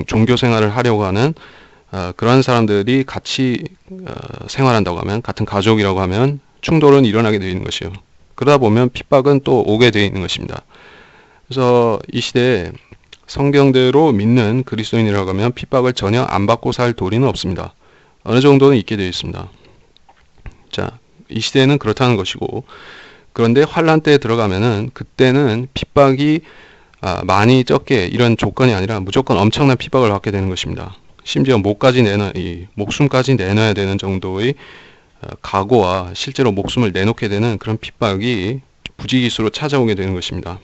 종교 생활을 하려고 하는 그런 사람들이 같이 생활한다고 하면, 같은 가족이라고 하면 충돌은 일어나게 되어 있는 것이요. 그러다 보면 핍박은 또 오게 되어 있는 것입니다. 그래서 이 시대에 성경대로 믿는 그리스도인이라고 하면 핍박을 전혀 안 받고 살 도리는 없습니다. 어느 정도는 있게 되어 있습니다. 자, 이 시대에는 그렇다는 것이고, 그런데 환란 때에 들어가면은 그때는 핍박이 많이 적게 이런 조건이 아니라 무조건 엄청난 핍박을 받게 되는 것입니다. 심지어 목숨까지 내놔야 되는 정도의 각오와 실제로 목숨을 내놓게 되는 그런 핍박이 부지기수로 찾아오게 되는 것입니다.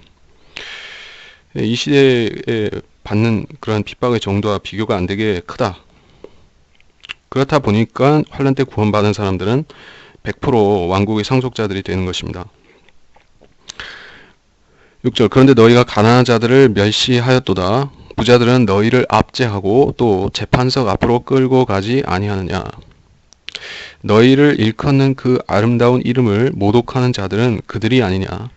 이 시대에 받는 그런 핍박의 정도와 비교가 안 되게 크다. 그렇다 보니까 환란 때 구원받은 사람들은 100% 왕국의 상속자들이 되는 것입니다. 6절 그런데 너희가 가난한 자들을 멸시하였도다. 부자들은 너희를 압제하고 또 재판석 앞으로 끌고 가지 아니하느냐. 너희를 일컫는 그 아름다운 이름을 모독하는 자들은 그들이 아니냐.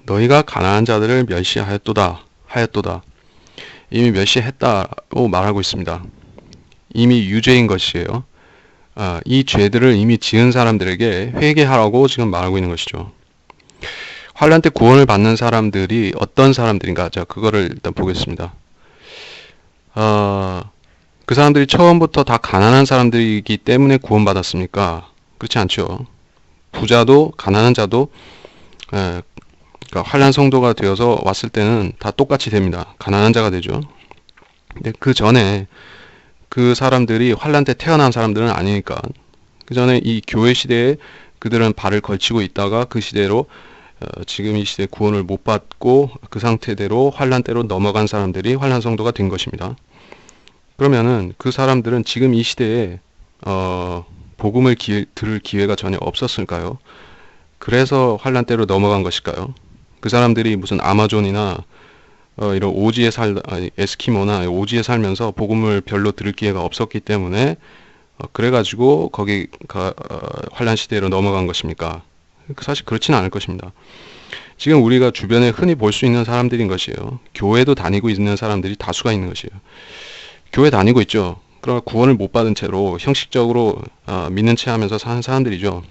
너희가 가난한 자들을 멸시하였도다. 이미 멸시했다고 말하고 있습니다. 이미 유죄인 것이에요. 이 죄들을 이미 지은 사람들에게 회개하라고 지금 말하고 있는 것이죠. 환란 때 구원을 받는 사람들이 어떤 사람들인가? 자, 그거를 일단 보겠습니다. 그 사람들이 처음부터 다 가난한 사람들이기 때문에 구원받았습니까? 그렇지 않죠. 부자도 가난한 자도 그러니까 환란 성도가 되어서 왔을 때는 다 똑같이 됩니다. 가난한 자가 되죠. 근데 그 전에 그 사람들이 환란 때 태어난 사람들은 아니니까 그 전에 이 교회 시대에 그들은 발을 걸치고 있다가 그 시대로 지금 이 시대에 구원을 못 받고 그 상태대로 환란 때로 넘어간 사람들이 환란 성도가 된 것입니다. 그러면은 그 사람들은 지금 이 시대에 복음을 들을 기회가 전혀 없었을까요? 그래서 환란 때로 넘어간 것일까요? 그 사람들이 무슨 아마존이나 이런 에스키모나 오지에 살면서 복음을 별로 들을 기회가 없었기 때문에 그래가지고 거기 환란 시대로 넘어간 것입니까? 사실 그렇지는 않을 것입니다. 지금 우리가 주변에 흔히 볼 수 있는 사람들인 것이에요. 교회도 다니고 있는 사람들이 다수가 있는 것이에요. 교회 다니고 있죠. 그러나 구원을 못 받은 채로 형식적으로 믿는 채 하면서 사는 사람들이죠.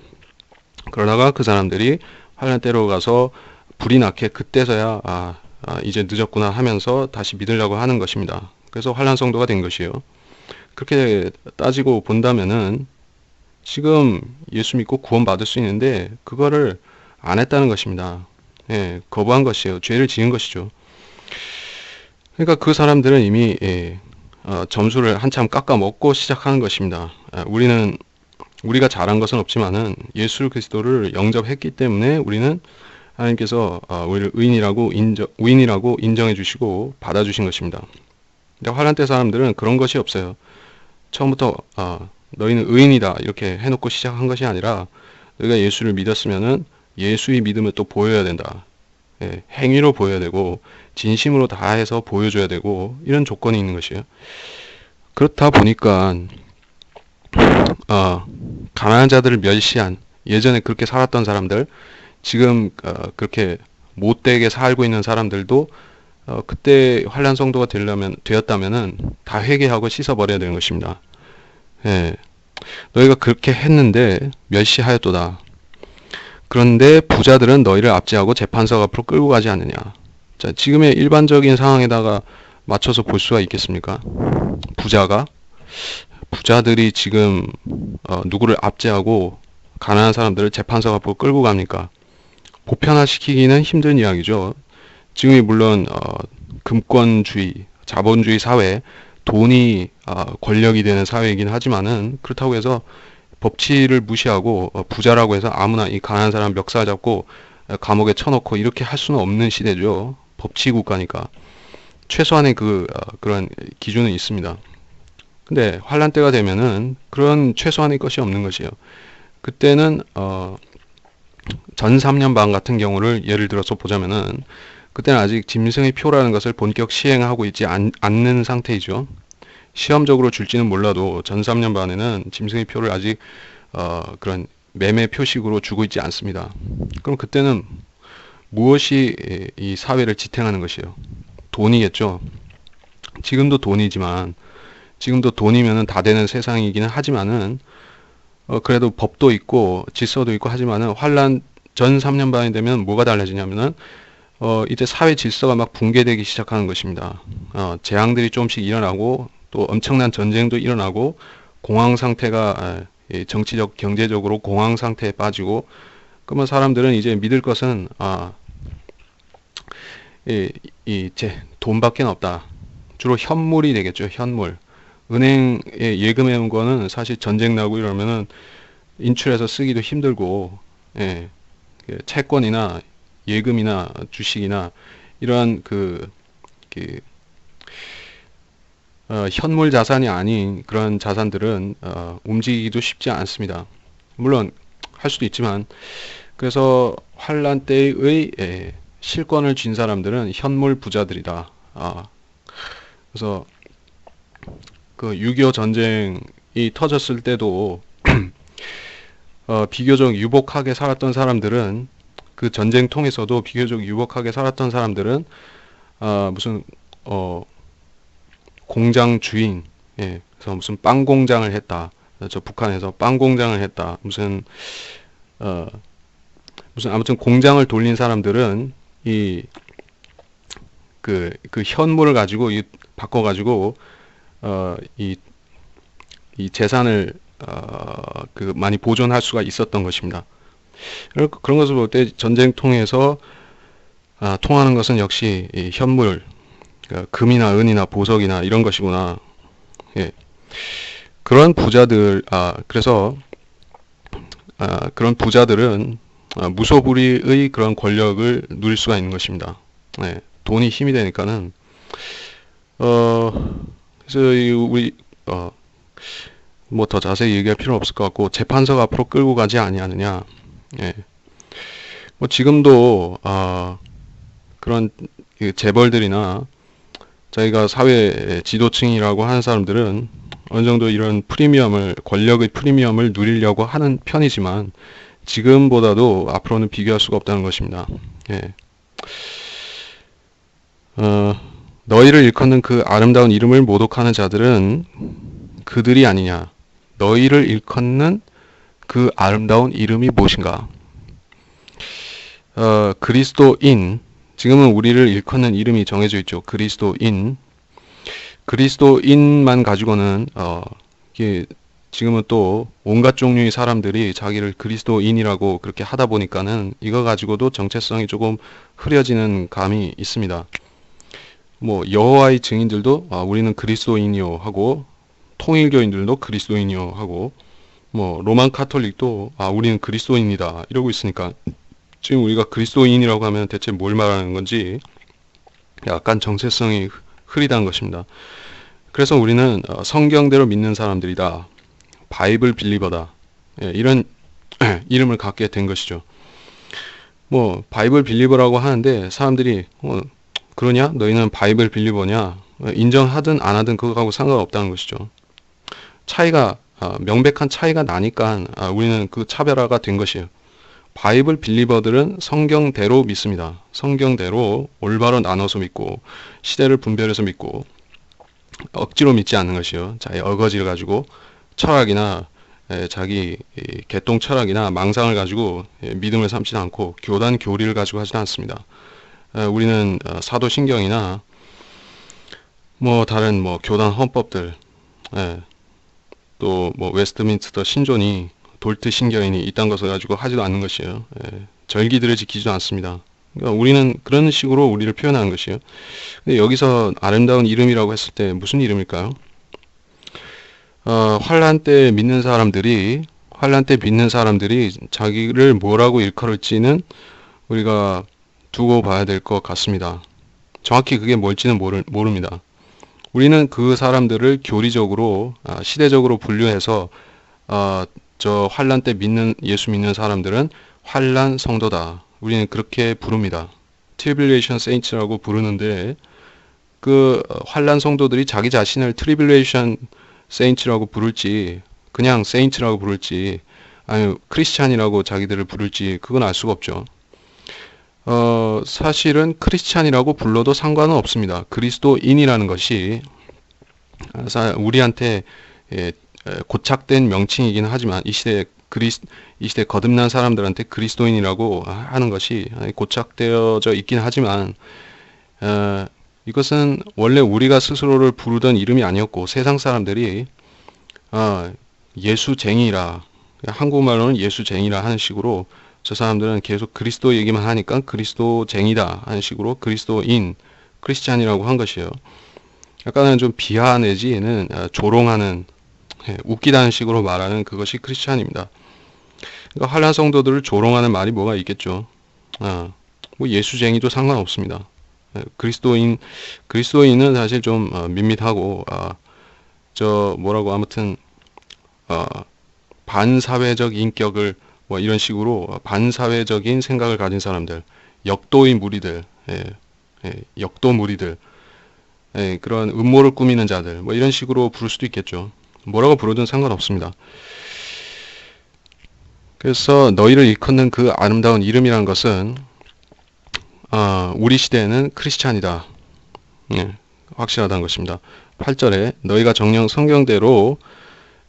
그러다가 그 사람들이 환란 때로 가서 불이 나게 그때서야 이제 늦었구나 하면서 다시 믿으려고 하는 것입니다. 그래서 환란 성도가 된 것이에요. 그렇게 따지고 본다면은 지금 예수 믿고 구원받을 수 있는데 그거를 안 했다는 것입니다. 예, 거부한 것이에요. 죄를 지은 것이죠. 그러니까 그 사람들은 이미 점수를 한참 깎아 먹고 시작하는 것입니다. 우리가 잘한 것은 없지만은 예수 그리스도를 영접했기 때문에 우리는 하나님께서 우리를 의인이라고 인정해 주시고 받아주신 것입니다. 근데 환란 때 사람들은 그런 것이 없어요. 처음부터 너희는 의인이다 이렇게 해놓고 시작한 것이 아니라 너희가 예수를 믿었으면은 예수의 믿음을 또 보여야 된다. 예, 행위로 보여야 되고 진심으로 다해서 보여줘야 되고 이런 조건이 있는 것이에요. 그렇다 보니까 가난한 자들을 멸시한 예전에 그렇게 살았던 사람들 지금 그렇게 못되게 살고 있는 사람들도 그때 환란 성도가 되었다면은 다 회개하고 씻어버려야 되는 것입니다. 예, 너희가 그렇게 했는데 멸시하였도다. 그런데 부자들은 너희를 압제하고 재판석 앞으로 끌고 가지 않느냐. 자, 지금의 일반적인 상황에다가 맞춰서 볼 수가 있겠습니까? 부자들이 지금 누구를 압제하고 가난한 사람들을 재판석 앞으로 끌고 갑니까? 보편화시키기는 힘든 이야기죠. 지금이 물론 금권주의, 자본주의 사회, 돈이 권력이 되는 사회이긴 하지만은 그렇다고 해서 법치를 무시하고 부자라고 해서 아무나 이 가난한 사람 멱살 잡고 감옥에 쳐넣고 이렇게 할 수는 없는 시대죠. 법치 국가니까 최소한의 그런 기준은 있습니다. 근데 환란 때가 되면은 그런 최소한의 것이 없는 것이에요. 그때는 전 3년 반 같은 경우를 예를 들어서 보자면은 그때는 아직 짐승의 표라는 것을 본격 시행하고 있지 않는 상태이죠. 시험적으로 줄지는 몰라도 전 3년 반에는 짐승의 표를 아직 그런 매매 표식으로 주고 있지 않습니다. 그럼 그때는 무엇이 이 사회를 지탱하는 것이에요? 돈이겠죠. 지금도 돈이지만, 지금도 돈이면은 다 되는 세상이기는 하지만은, 그래도 법도 있고 질서도 있고 하지만은 환란 전 3년 반이 되면 뭐가 달라지냐면은 이제 사회 질서가 막 붕괴되기 시작하는 것입니다. 재앙들이 조금씩 일어나고 또 엄청난 전쟁도 일어나고 공황 상태가 정치적 경제적으로 공황 상태에 빠지고 그러면 사람들은 이제 믿을 것은 이제 돈밖에 없다. 주로 현물이 되겠죠. 현물. 은행에 예금해 온 거는 사실 전쟁 나고 이러면은 인출해서 쓰기도 힘들고, 예, 채권이나 예금이나 주식이나 이러한 그 현물 자산이 아닌 그런 자산들은 움직이기도 쉽지 않습니다. 물론 할 수도 있지만 그래서 환란 때의 실권을 쥔 사람들은 현물 부자들이다. 그래서 그 6.25 전쟁이 터졌을 때도 비교적 유복하게 살았던 사람들은 그 전쟁 통해서도 비교적 유복하게 살았던 사람들은 무슨 공장 주인, 그래서 무슨 빵 공장을 했다. 저 북한에서 빵 공장을 했다. 무슨 아무튼 공장을 돌린 사람들은 그 현물을 가지고 바꿔가지고 이 재산을 많이 보존할 수가 있었던 것입니다. 그런 것을 볼 때 전쟁 통해서 통하는 것은 역시 이 현물, 그러니까 금이나 은이나 보석이나 이런 것이구나. 예. 그런 부자들, 그래서 그런 부자들은 무소불위의 그런 권력을 누릴 수가 있는 것입니다. 예. 돈이 힘이 되니까는 그래서 우리 뭐 더 자세히 얘기할 필요는 없을 것 같고 재판서가 앞으로 끌고 가지 아니하느냐. 예. 뭐 지금도 그런 재벌들이나 저희가 사회 지도층이라고 하는 사람들은 어느 정도 이런 프리미엄을 권력의 프리미엄을 누리려고 하는 편이지만 지금보다도 앞으로는 비교할 수가 없다는 것입니다. 예. 너희를 일컫는 그 아름다운 이름을 모독하는 자들은 그들이 아니냐. 너희를 일컫는 그 아름다운 이름이 무엇인가? 그리스도인. 지금은 우리를 일컫는 이름이 정해져 있죠. 그리스도인. 그리스도인만 가지고는 이게 지금은 또 온갖 종류의 사람들이 자기를 그리스도인이라고 그렇게 하다 보니까는 이거 가지고도 정체성이 조금 흐려지는 감이 있습니다. 뭐 여호와의 증인들도 우리는 그리스도인이요 하고 통일교인들도 그리스도인이요 하고 뭐 로만 카톨릭도 우리는 그리스도인이다 이러고 있으니까 지금 우리가 그리스도인이라고 하면 대체 뭘 말하는 건지 약간 정체성이 흐리다는 것입니다. 그래서 우리는 성경대로 믿는 사람들이다. 바이블 빌리버다. 이런 이름을 갖게 된 것이죠. 뭐 바이블 빌리버라고 하는데 사람들이 그러냐? 너희는 바이블 빌리버냐? 인정하든 안 하든 그거하고 상관없다는 것이죠. 차이가 명백한 차이가 나니까 우리는 그 차별화가 된 것이에요. 바이블 빌리버들은 성경대로 믿습니다. 성경대로 올바로 나눠서 믿고 시대를 분별해서 믿고 억지로 믿지 않는 것이요. 자기 어거지를 가지고 철학이나 자기 개똥 철학이나 망상을 가지고 믿음을 삼지 않고 교단 교리를 가지고 하지 않습니다. 우리는 사도신경이나 뭐 다른 뭐 교단 헌법들 또 뭐 웨스트민스터 신존이 돌트 신경이니 이딴 것을 가지고 하지도 않는 것이에요. 절기들을 지키지도 않습니다. 그러니까 우리는 그런 식으로 우리를 표현하는 것이에요. 근데 여기서 아름다운 이름이라고 했을 때 무슨 이름일까요? 환란 때 믿는 사람들이 자기를 뭐라고 일컬을지는 우리가 두고 봐야 될 것 같습니다. 정확히 그게 뭘지는 모릅니다. 우리는 그 사람들을 교리적으로 시대적으로 분류해서 저 환란 때 예수 믿는 사람들은 환란 성도다. 우리는 그렇게 부릅니다. 트리빌레이션 세인츠라고 부르는데 그 환란 성도들이 자기 자신을 트리빌레이션 세인츠라고 부를지 그냥 세인츠라고 부를지 아니면 크리스찬이라고 자기들을 부를지 그건 알 수가 없죠. 사실은 크리스찬이라고 불러도 상관은 없습니다. 그리스도인이라는 것이 우리한테 예, 고착된 명칭이긴 하지만 이 시대 거듭난 사람들한테 그리스도인이라고 하는 것이 고착되어져 있긴 하지만 어, 이것은 원래 우리가 스스로를 부르던 이름이 아니었고 세상 사람들이 예수쟁이라 한국말로는 예수쟁이라 하는 식으로 저 사람들은 계속 그리스도 얘기만 하니까 그리스도쟁이다 하는 식으로 그리스도인 크리스찬이라고 한 것이에요. 약간은 좀 비하 내지는 조롱하는 웃기다는 식으로 말하는 그것이 크리스찬입니다. 그러니까 한란 성도들을 조롱하는 말이 뭐가 있겠죠. 뭐 예수쟁이도 상관없습니다. 그리스도인은 사실 좀 밋밋하고 저 뭐라고 아무튼 반사회적 인격을 뭐 이런 식으로 반사회적인 생각을 가진 사람들, 역도의 무리들, 역도 무리들, 그런 음모를 꾸미는 자들, 뭐 이런 식으로 부를 수도 있겠죠. 뭐라고 부르든 상관없습니다. 그래서 너희를 일컫는 그 아름다운 이름이라는 것은 우리 시대에는 크리스찬이다. 확실하다는 것입니다. 8절에 너희가 정녕 성경대로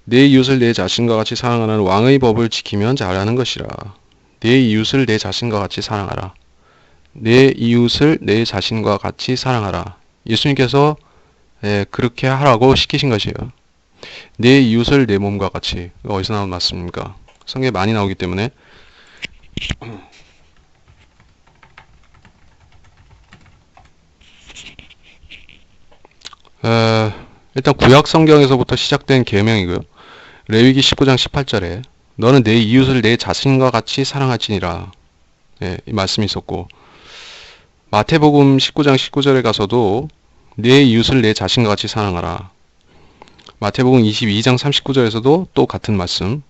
내 이웃을 내 자신과 같이 사랑하는 왕의 법을 지키면 잘하는 것이라. 내 이웃을 내 자신과 같이 사랑하라. 내 이웃을 내 자신과 같이 사랑하라. 예수님께서 그렇게 하라고 시키신 것이에요. 내 이웃을 내 몸과 같이. 어디서 나온 말씀입니까? 성경에 많이 나오기 때문에 일단 구약 성경에서부터 시작된 계명이고요. 레위기 19장 18절에 너는 내 이웃을 내 자신과 같이 사랑할지니라. 이 말씀이 있었고 마태복음 19장 19절에 가서도 내 이웃을 내 자신과 같이 사랑하라. 마태복음 22장 39절에서도 또 같은 말씀.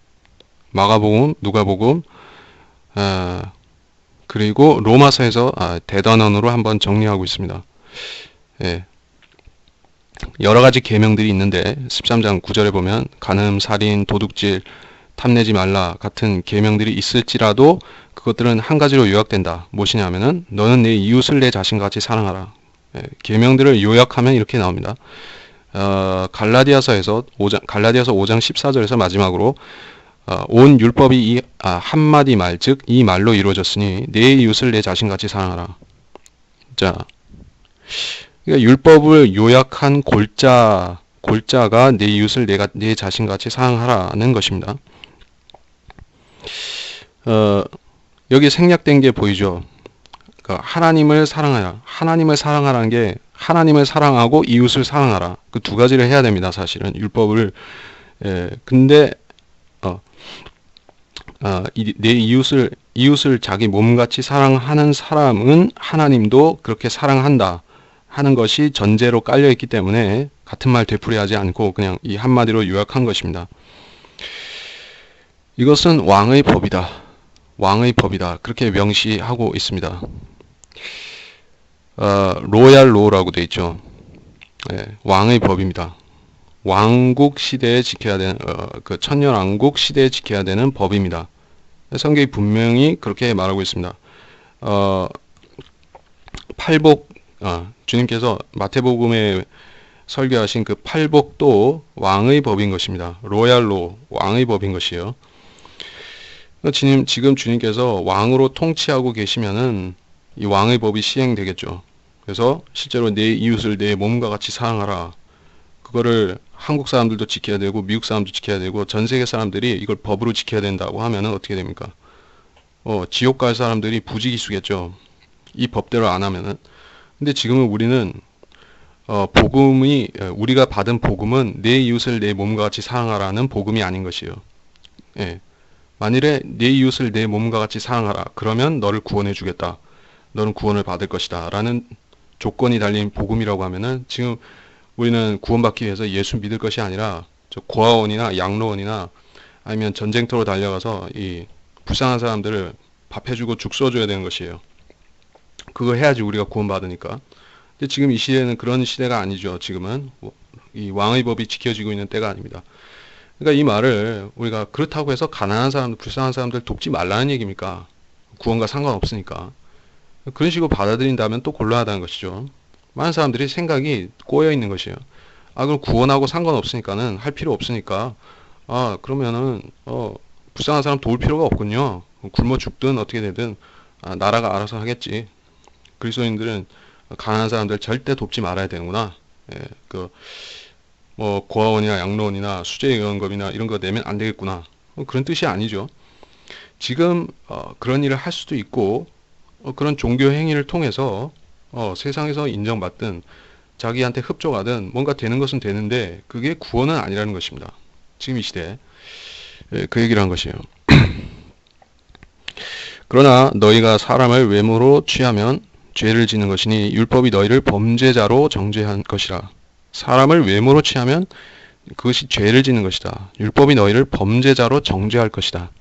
마가복음, 누가복음, 그리고 로마서에서 대단원으로 한번 정리하고 있습니다. 여러 가지 계명들이 있는데 13장 9절에 보면 간음, 살인, 도둑질, 탐내지 말라 같은 계명들이 있을지라도 그것들은 한 가지로 요약된다. 무엇이냐면은 너는 내 이웃을 내 자신과 같이 사랑하라. 계명들을 요약하면 이렇게 나옵니다. 갈라디아서 5장 14절에서 마지막으로 온 율법이 이 한마디 말, 즉 이 말로 이루어졌으니 내 이웃을 내 자신같이 사랑하라. 자, 그러니까 율법을 요약한 골자가 내 이웃을 내 자신같이 사랑하라는 것입니다. 여기 생략된 게 보이죠. 그러니까 하나님을 사랑하라. 하나님을 사랑하라는 게 하나님을 사랑하고 이웃을 사랑하라. 그 두 가지를 해야 됩니다. 사실은 율법을. 근데 내 이웃을 자기 몸같이 사랑하는 사람은 하나님도 그렇게 사랑한다 하는 것이 전제로 깔려 있기 때문에 같은 말 되풀이하지 않고 그냥 이 한마디로 요약한 것입니다. 이것은 왕의 법이다. 왕의 법이다. 그렇게 명시하고 있습니다. 로얄 로라고 되어 있죠. 왕의 법입니다. 왕국 시대에 지켜야 되는 그 천년왕국 시대에 지켜야 되는 법입니다. 성경이 분명히 그렇게 말하고 있습니다. 팔복 주님께서 마태복음에 설교하신 그 팔복도 왕의 법인 것입니다. 로얄로 왕의 법인 것이에요. 지금 주님께서 왕으로 통치하고 계시면은 이 왕의 법이 시행되겠죠. 그래서 실제로 내 이웃을 내 몸과 같이 사랑하라. 그거를 한국 사람들도 지켜야 되고 미국 사람도 지켜야 되고 전 세계 사람들이 이걸 법으로 지켜야 된다고 하면은 어떻게 됩니까? 지옥 갈 사람들이 부지기수겠죠. 이 법대로 안 하면은. 근데 지금은 우리는 우리가 받은 복음은 내 이웃을 내 몸과 같이 사랑하라는 복음이 아닌 것이에요. 만일에 내 이웃을 내 몸과 같이 사랑하라. 그러면 너를 구원해 주겠다. 너는 구원을 받을 것이다. 라는 조건이 달린 복음이라고 하면은 지금 우리는 구원받기 위해서 예수 믿을 것이 아니라 저 고아원이나 양로원이나 아니면 전쟁터로 달려가서 이 불쌍한 사람들을 밥 해주고 죽 써줘야 되는 것이에요. 그거 해야지 우리가 구원받으니까. 근데 지금 이 시대는 그런 시대가 아니죠. 지금은 이 왕의 법이 지켜지고 있는 때가 아닙니다. 그러니까 이 말을 우리가 그렇다고 해서 가난한 사람들, 불쌍한 사람들 돕지 말라는 얘기입니까? 구원과 상관없으니까. 그런 식으로 받아들인다면 또 곤란하다는 것이죠. 많은 사람들이 생각이 꼬여 있는 것이에요. 그럼 구원하고 상관없으니까는 할 필요 없으니까 그러면은 불쌍한 사람 도울 필요가 없군요. 굶어 죽든 어떻게 되든 나라가 알아서 하겠지. 그리스도인들은 가난한 사람들 절대 돕지 말아야 되는구나. 예, 뭐 고아원이나 양로원이나 수재의원금이나 이런 거 내면 안 되겠구나. 그런 뜻이 아니죠. 지금 그런 일을 할 수도 있고 그런 종교 행위를 통해서 세상에서 인정받든 자기한테 흡족하든 뭔가 되는 것은 되는데 그게 구원은 아니라는 것입니다. 지금 이 시대에 그 얘기를 한 것이에요. 그러나 너희가 사람을 외모로 취하면 죄를 지는 것이니 율법이 너희를 범죄자로 정죄한 것이라. 사람을 외모로 취하면 그것이 죄를 지는 것이다. 율법이 너희를 범죄자로 정죄할 것이다.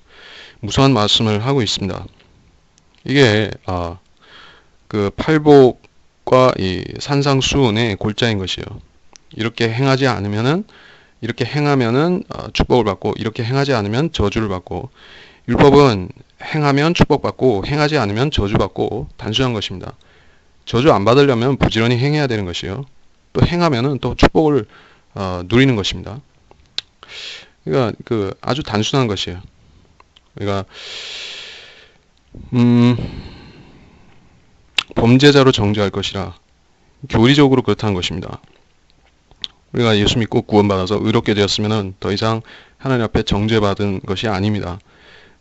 무서운 말씀을 하고 있습니다. 이게 그 팔복과 이 산상수훈의 골자인 것이에요. 이렇게 행하지 않으면은 이렇게 행하면은 축복을 받고 이렇게 행하지 않으면 저주를 받고 율법은 행하면 축복받고 행하지 않으면 저주받고 단순한 것입니다. 저주 안 받으려면 부지런히 행해야 되는 것이요. 또 행하면은 또 축복을 누리는 것입니다. 그러니까 아주 단순한 것이에요. 그러니까 범죄자로 정죄할 것이라 교리적으로 그렇다는 것입니다. 우리가 예수 믿고 구원받아서 의롭게 되었으면 더 이상 하나님 앞에 정죄받은 것이 아닙니다.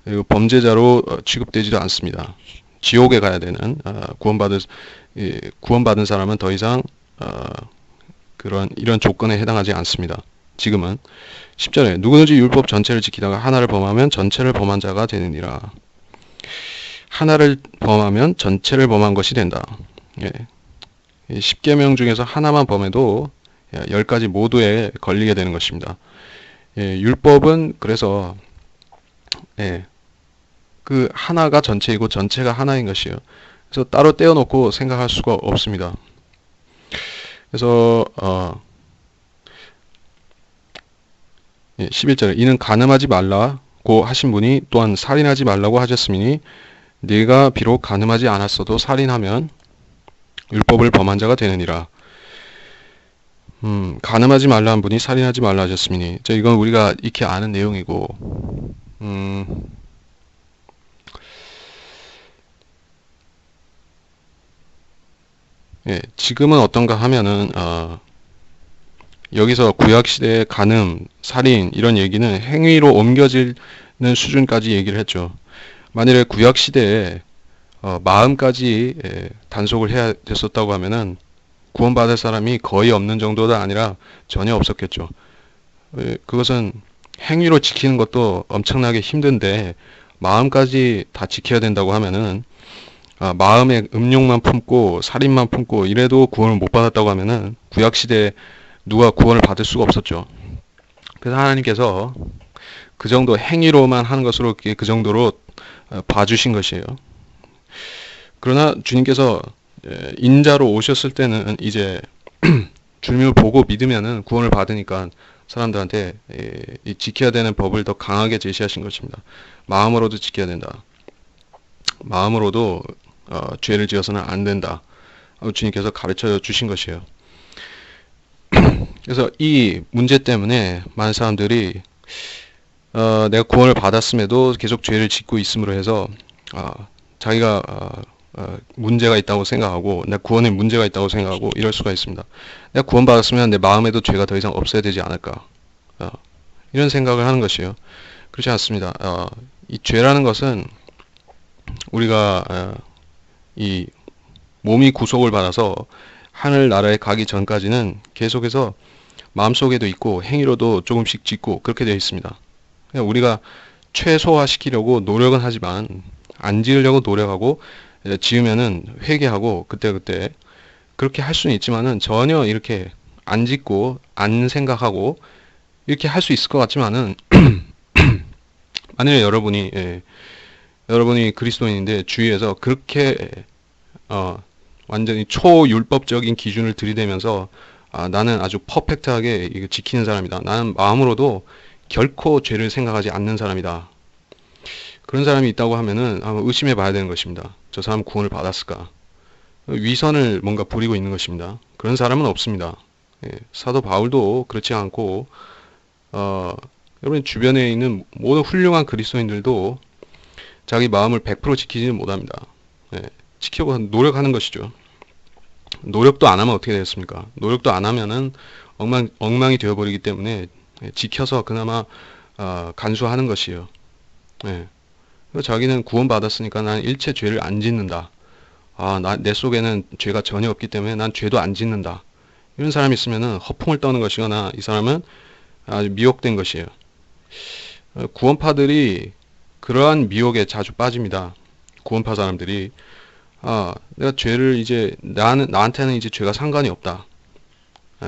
그리고 범죄자로 취급되지도 않습니다. 지옥에 가야 되는 구원받은 사람은 더 이상 이런 조건에 해당하지 않습니다. 지금은 10절에 누구든지 율법 전체를 지키다가 하나를 범하면 전체를 범한 자가 되느니라. 하나를 범하면 전체를 범한 것이 된다. 10계명 중에서 하나만 범해도 10가지 모두에 걸리게 되는 것입니다. 율법은 그래서 그 하나가 전체이고 전체가 하나인 것이에요. 그래서 따로 떼어놓고 생각할 수가 없습니다. 그래서 11절에 이는 간음하지 말라고 하신 분이 또한 살인하지 말라고 하셨으니 네가 비록 간음하지 않았어도 살인하면 율법을 범한 자가 되느니라. 간음하지 말라 한 분이 살인하지 말라 하셨으니 이건 우리가 익히 아는 내용이고 지금은 어떤가 하면은 여기서 구약시대의 간음, 살인 이런 얘기는 행위로 옮겨지는 수준까지 얘기를 했죠. 만일에 구약시대에 마음까지 단속을 해야 됐었다고 하면은 구원받을 사람이 거의 없는 정도가 아니라 전혀 없었겠죠. 그것은 행위로 지키는 것도 엄청나게 힘든데 마음까지 다 지켜야 된다고 하면은 마음의 음욕만 품고 살인만 품고 이래도 구원을 못 받았다고 하면은 구약시대에 누가 구원을 받을 수가 없었죠. 그래서 하나님께서 그 정도 행위로만 하는 것으로 그 정도로 봐주신 것이에요. 그러나 주님께서 인자로 오셨을 때는 이제 주님을 보고 믿으면은 구원을 받으니까 사람들한테 지켜야 되는 법을 더 강하게 제시하신 것입니다. 마음으로도 지켜야 된다. 마음으로도 죄를 지어서는 안 된다. 주님께서 가르쳐 주신 것이에요. 그래서 이 문제 때문에 많은 사람들이 내가 구원을 받았음에도 계속 죄를 짓고 있음으로 해서 자기가 문제가 있다고 생각하고 내 구원에 문제가 있다고 생각하고 이럴 수가 있습니다. 내가 구원받았으면 내 마음에도 죄가 더 이상 없어야 되지 않을까 이런 생각을 하는 것이에요. 그렇지 않습니다. 이 죄라는 것은 우리가 이 몸이 구속을 받아서 하늘나라에 가기 전까지는 계속해서 마음속에도 있고 행위로도 조금씩 짓고 그렇게 되어 있습니다. 그냥 우리가 최소화시키려고 노력은 하지만 안 지으려고 노력하고 지으면은 회개하고 그때그때 그렇게 할 수는 있지만은 전혀 이렇게 안 짓고 안 생각하고 이렇게 할 수 있을 것 같지만은 만약에 여러분이 그리스도인인데 주위에서 그렇게 완전히 초율법적인 기준을 들이대면서 나는 아주 퍼펙트하게 이거 지키는 사람이다. 나는 마음으로도 결코 죄를 생각하지 않는 사람이다. 그런 사람이 있다고 하면은 한번 의심해 봐야 되는 것입니다. 저 사람 구원을 받았을까? 위선을 뭔가 부리고 있는 것입니다. 그런 사람은 없습니다. 사도 바울도 그렇지 않고 여러분 주변에 있는 모든 훌륭한 그리스도인들도 자기 마음을 100% 지키지는 못합니다. 지키려고 노력하는 것이죠. 노력도 안 하면 어떻게 되겠습니까? 노력도 안 하면은 엉망이 되어버리기 때문에 지켜서 그나마 간수하는 것이에요. 자기는 구원받았으니까 난 일체 죄를 안 짓는다. 내 속에는 죄가 전혀 없기 때문에 난 죄도 안 짓는다. 이런 사람이 있으면은 허풍을 떠는 것이거나 이 사람은 아주 미혹된 것이에요. 구원파들이 그러한 미혹에 자주 빠집니다. 구원파 사람들이 내가 죄를 이제 나한테는 이제 죄가 상관이 없다.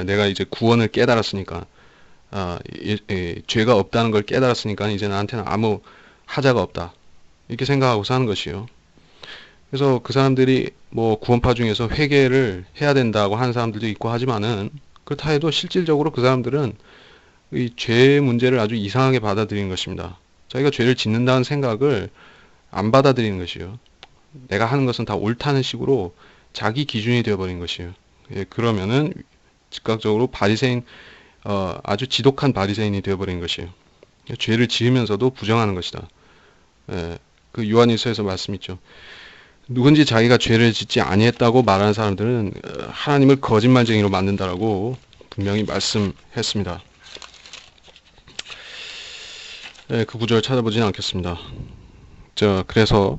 내가 이제 구원을 깨달았으니까 죄가 없다는 걸 깨달았으니까 이제 나한테는 아무 하자가 없다. 이렇게 생각하고 사는 것이요. 그래서 그 사람들이 뭐 구원파 중에서 회개를 해야 된다고 하는 사람들도 있고 하지만은 그렇다 해도 실질적으로 그 사람들은 이 죄 문제를 아주 이상하게 받아들이는 것입니다. 자기가 죄를 짓는다는 생각을 안 받아들이는 것이요. 내가 하는 것은 다 옳다는 식으로 자기 기준이 되어버린 것이에요. 그러면은 즉각적으로 바리새인 아주 지독한 바리새인이 되어버린 것이에요. 죄를 지으면서도 부정하는 것이다. 그 요한일서에서 말씀 있죠. 누군지 자기가 죄를 짓지 아니했다고 말하는 사람들은 하나님을 거짓말쟁이로 만든다라고 분명히 말씀했습니다. 그 구절을 찾아보지는 않겠습니다. 그래서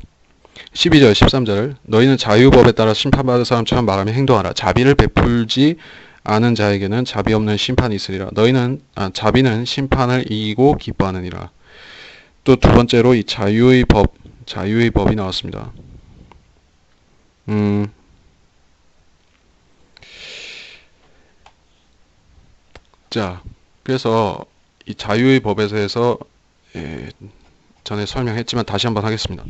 12절, 13절 너희는 자유법에 따라 심판받을 사람처럼 말하며 행동하라. 자비를 베풀지 않은 자에게는 자비 없는 심판이 있으리라. 자비는 심판을 이기고 기뻐하느니라. 또 두 번째로 이 자유의 법이 나왔습니다. 그래서 이 자유의 법에서 해서 전에 설명했지만 다시 한번 하겠습니다.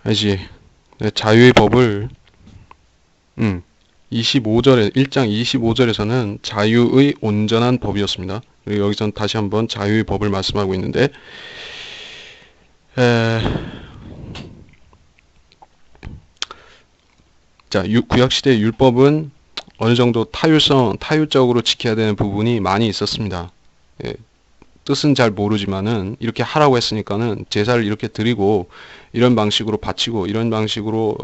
알지? 자유의 법을 1장 25절에서는 자유의 온전한 법이었습니다. 그리고 여기서는 다시 한번 자유의 법을 말씀하고 있는데 구약시대 율법은 어느 정도 타율적으로 지켜야 되는 부분이 많이 있었습니다. 뜻은 잘 모르지만은 이렇게 하라고 했으니까는 제사를 이렇게 드리고 이런 방식으로 바치고 이런 방식으로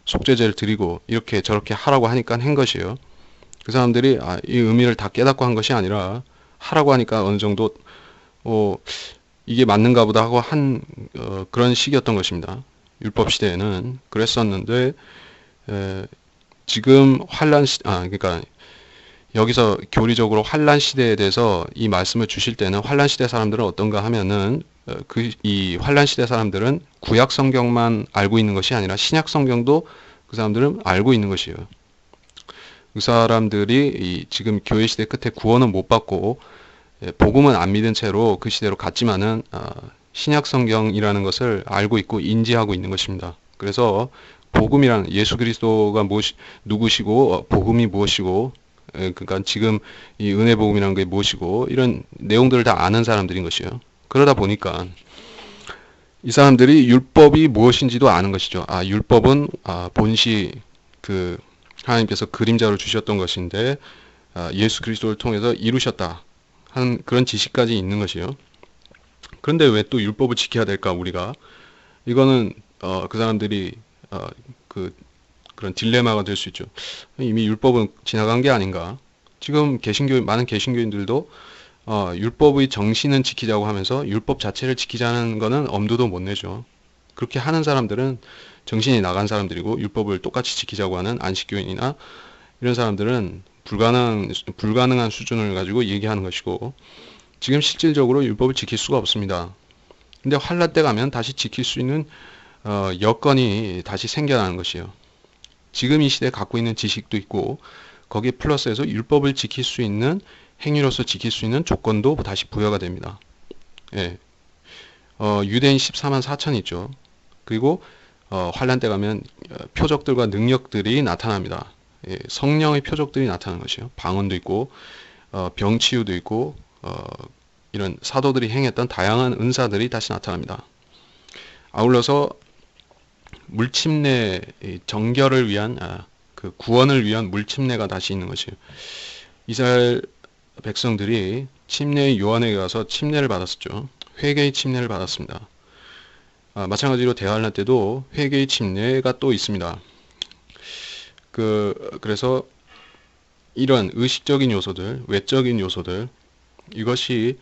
속죄제를 드리고 이렇게 저렇게 하라고 하니까 한 것이에요. 그 사람들이 이 의미를 다 깨닫고 한 것이 아니라 하라고 하니까 어느 정도 이게 맞는가 보다 하고 한 그런 시기였던 것입니다. 율법 시대에는 그랬었는데 지금 그러니까 여기서 교리적으로 환란 시대에 대해서 이 말씀을 주실 때는 환란 시대 사람들은 어떤가 하면은 이 환란 시대 사람들은 구약 성경만 알고 있는 것이 아니라 신약 성경도 그 사람들은 알고 있는 것이에요. 그 사람들이 지금 교회 시대 끝에 구원은 못 받고 복음은 안 믿은 채로 그 시대로 갔지만은 신약 성경이라는 것을 알고 있고 인지하고 있는 것입니다. 그래서 복음이란 예수 그리스도가 누구시고 복음이 무엇이고 그러니까 지금 이 은혜 복음이라는 게 무엇이고 이런 내용들을 다 아는 사람들인 것이에요. 그러다 보니까 이 사람들이 율법이 무엇인지도 아는 것이죠. 율법은 본시 하나님께서 그림자로 주셨던 것인데 예수 그리스도를 통해서 이루셨다 하는 그런 지식까지 있는 것이에요. 그런데 왜 또 율법을 지켜야 될까 우리가? 이거는 그 사람들이 그런 딜레마가 될 수 있죠. 이미 율법은 지나간 게 아닌가? 지금 많은 개신교인들도 율법의 정신은 지키자고 하면서 율법 자체를 지키자는 거는 엄두도 못 내죠. 그렇게 하는 사람들은 정신이 나간 사람들이고 율법을 똑같이 지키자고 하는 안식교인이나 이런 사람들은 불가능한 수준을 가지고 얘기하는 것이고 지금 실질적으로 율법을 지킬 수가 없습니다. 근데 환란 때 가면 다시 지킬 수 있는 여건이 다시 생겨나는 것이에요. 지금 이 시대에 갖고 있는 지식도 있고 거기에 플러스해서 율법을 지킬 수 있는 행위로서 지킬 수 있는 조건도 다시 부여가 됩니다. 유대인 14만 4천 있죠. 그리고 환란 때 가면 표적들과 능력들이 나타납니다. 성령의 표적들이 나타나는 것이에요. 방언도 있고 병치유도 있고 이런 사도들이 행했던 다양한 은사들이 다시 나타납니다. 아울러서 물침례 정결을 위한 그 구원을 위한 물침례가 다시 있는 것이에요. 이스라엘 백성들이 침례의 요한에게 가서 침례를 받았었죠. 회개의 침례를 받았습니다. 마찬가지로 대환란 때도 회개의 침례가 또 있습니다. 그래서 이런 의식적인 요소들, 외적인 요소들, 이것이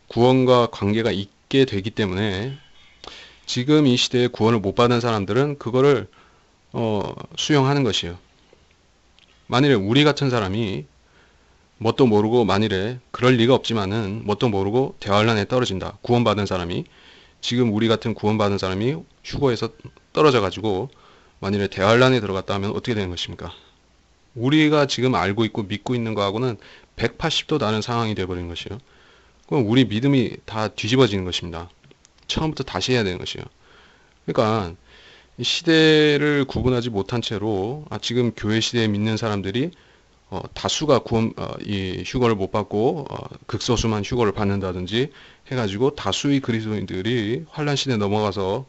구원과 관계가 있게 되기 때문에 지금 이 시대에 구원을 못 받은 사람들은 그거를 수용하는 것이에요. 만일에 우리 같은 사람이 뭣도 모르고, 만일에 그럴 리가 없지만은 뭣도 모르고 대환란에 떨어진다. 구원받은 사람이, 지금 우리 같은 구원받은 사람이 휴거에서 떨어져 가지고 만일에 대환란에 들어갔다 하면 어떻게 되는 것입니까? 우리가 지금 알고 있고 믿고 있는 거하고는 180도 다른 상황이 되어버리는 것이에요. 그럼 우리 믿음이 다 뒤집어지는 것입니다. 처음부터 다시 해야 되는 것이에요. 그러니까 시대를 구분하지 못한 채로 지금 교회 시대에 믿는 사람들이 다수가 이 휴거를 못 받고 극소수만 휴거를 받는다든지 해가지고 다수의 그리스도인들이 환란 시대에 넘어가서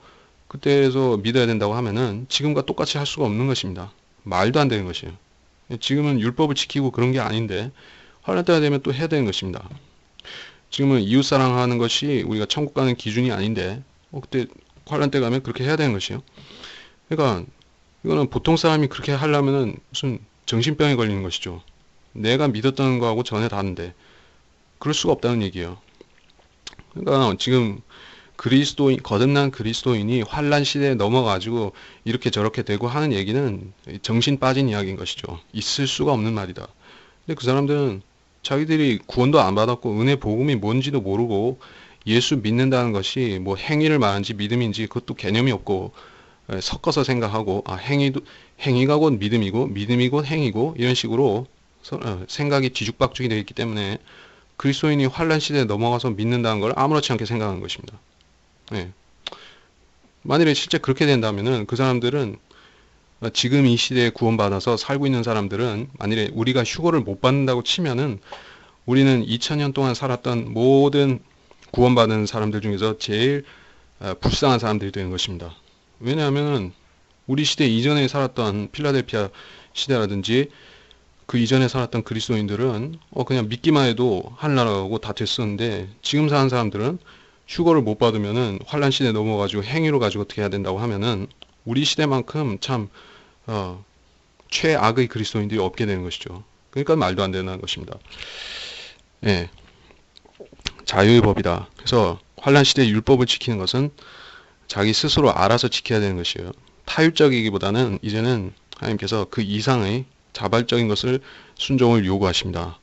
그때에서 믿어야 된다고 하면은 지금과 똑같이 할 수가 없는 것입니다. 말도 안 되는 것이에요. 지금은 율법을 지키고 그런 게 아닌데 환란 때가 되면 또 해야 되는 것입니다. 지금은 이웃 사랑하는 것이 우리가 천국 가는 기준이 아닌데 그때 환란 때 가면 그렇게 해야 되는 것이에요. 그러니까 이거는 보통 사람이 그렇게 하려면은 무슨 정신병에 걸리는 것이죠. 내가 믿었던 거하고 전혀 다른데 그럴 수가 없다는 얘기예요. 그러니까 지금 거듭난 그리스도인이 환란 시대에 넘어가지고 이렇게 저렇게 되고 하는 얘기는 정신 빠진 이야기인 것이죠. 있을 수가 없는 말이다. 근데 그 사람들은 자기들이 구원도 안 받았고 은혜 복음이 뭔지도 모르고 예수 믿는다는 것이 뭐 행위를 말하는지 믿음인지 그것도 개념이 없고 섞어서 생각하고 행위가 곧 믿음이고 믿음이 곧 행위고 이런 식으로 생각이 뒤죽박죽이 되어 있기 때문에 그리스도인이 환란 시대에 넘어가서 믿는다는 걸 아무렇지 않게 생각하는 것입니다. 네. 만일에 실제 그렇게 된다면은 그 사람들은 지금 이 시대에 구원받아서 살고 있는 사람들은 만일에 우리가 휴거를 못 받는다고 치면은 우리는 2000년 동안 살았던 모든 구원받은 사람들 중에서 제일 불쌍한 사람들이 되는 것입니다. 왜냐하면 우리 시대 이전에 살았던 필라델피아 시대라든지 그 이전에 살았던 그리스도인들은 그냥 믿기만 해도 하늘나라가고 다 됐었는데 지금 사는 사람들은 휴거를 못 받으면은 환란 시대에 넘어가지고 행위로 가지고 어떻게 해야 된다고 하면은 우리 시대만큼 참 최악의 그리스도인들이 없게 되는 것이죠. 그러니까 말도 안 되는 것입니다. 예, 자유의 법이다. 그래서 환란 시대의 율법을 지키는 것은 자기 스스로 알아서 지켜야 되는 것이에요. 타율적이기보다는 이제는 하나님께서 그 이상의 자발적인 것을 순종을 요구하십니다.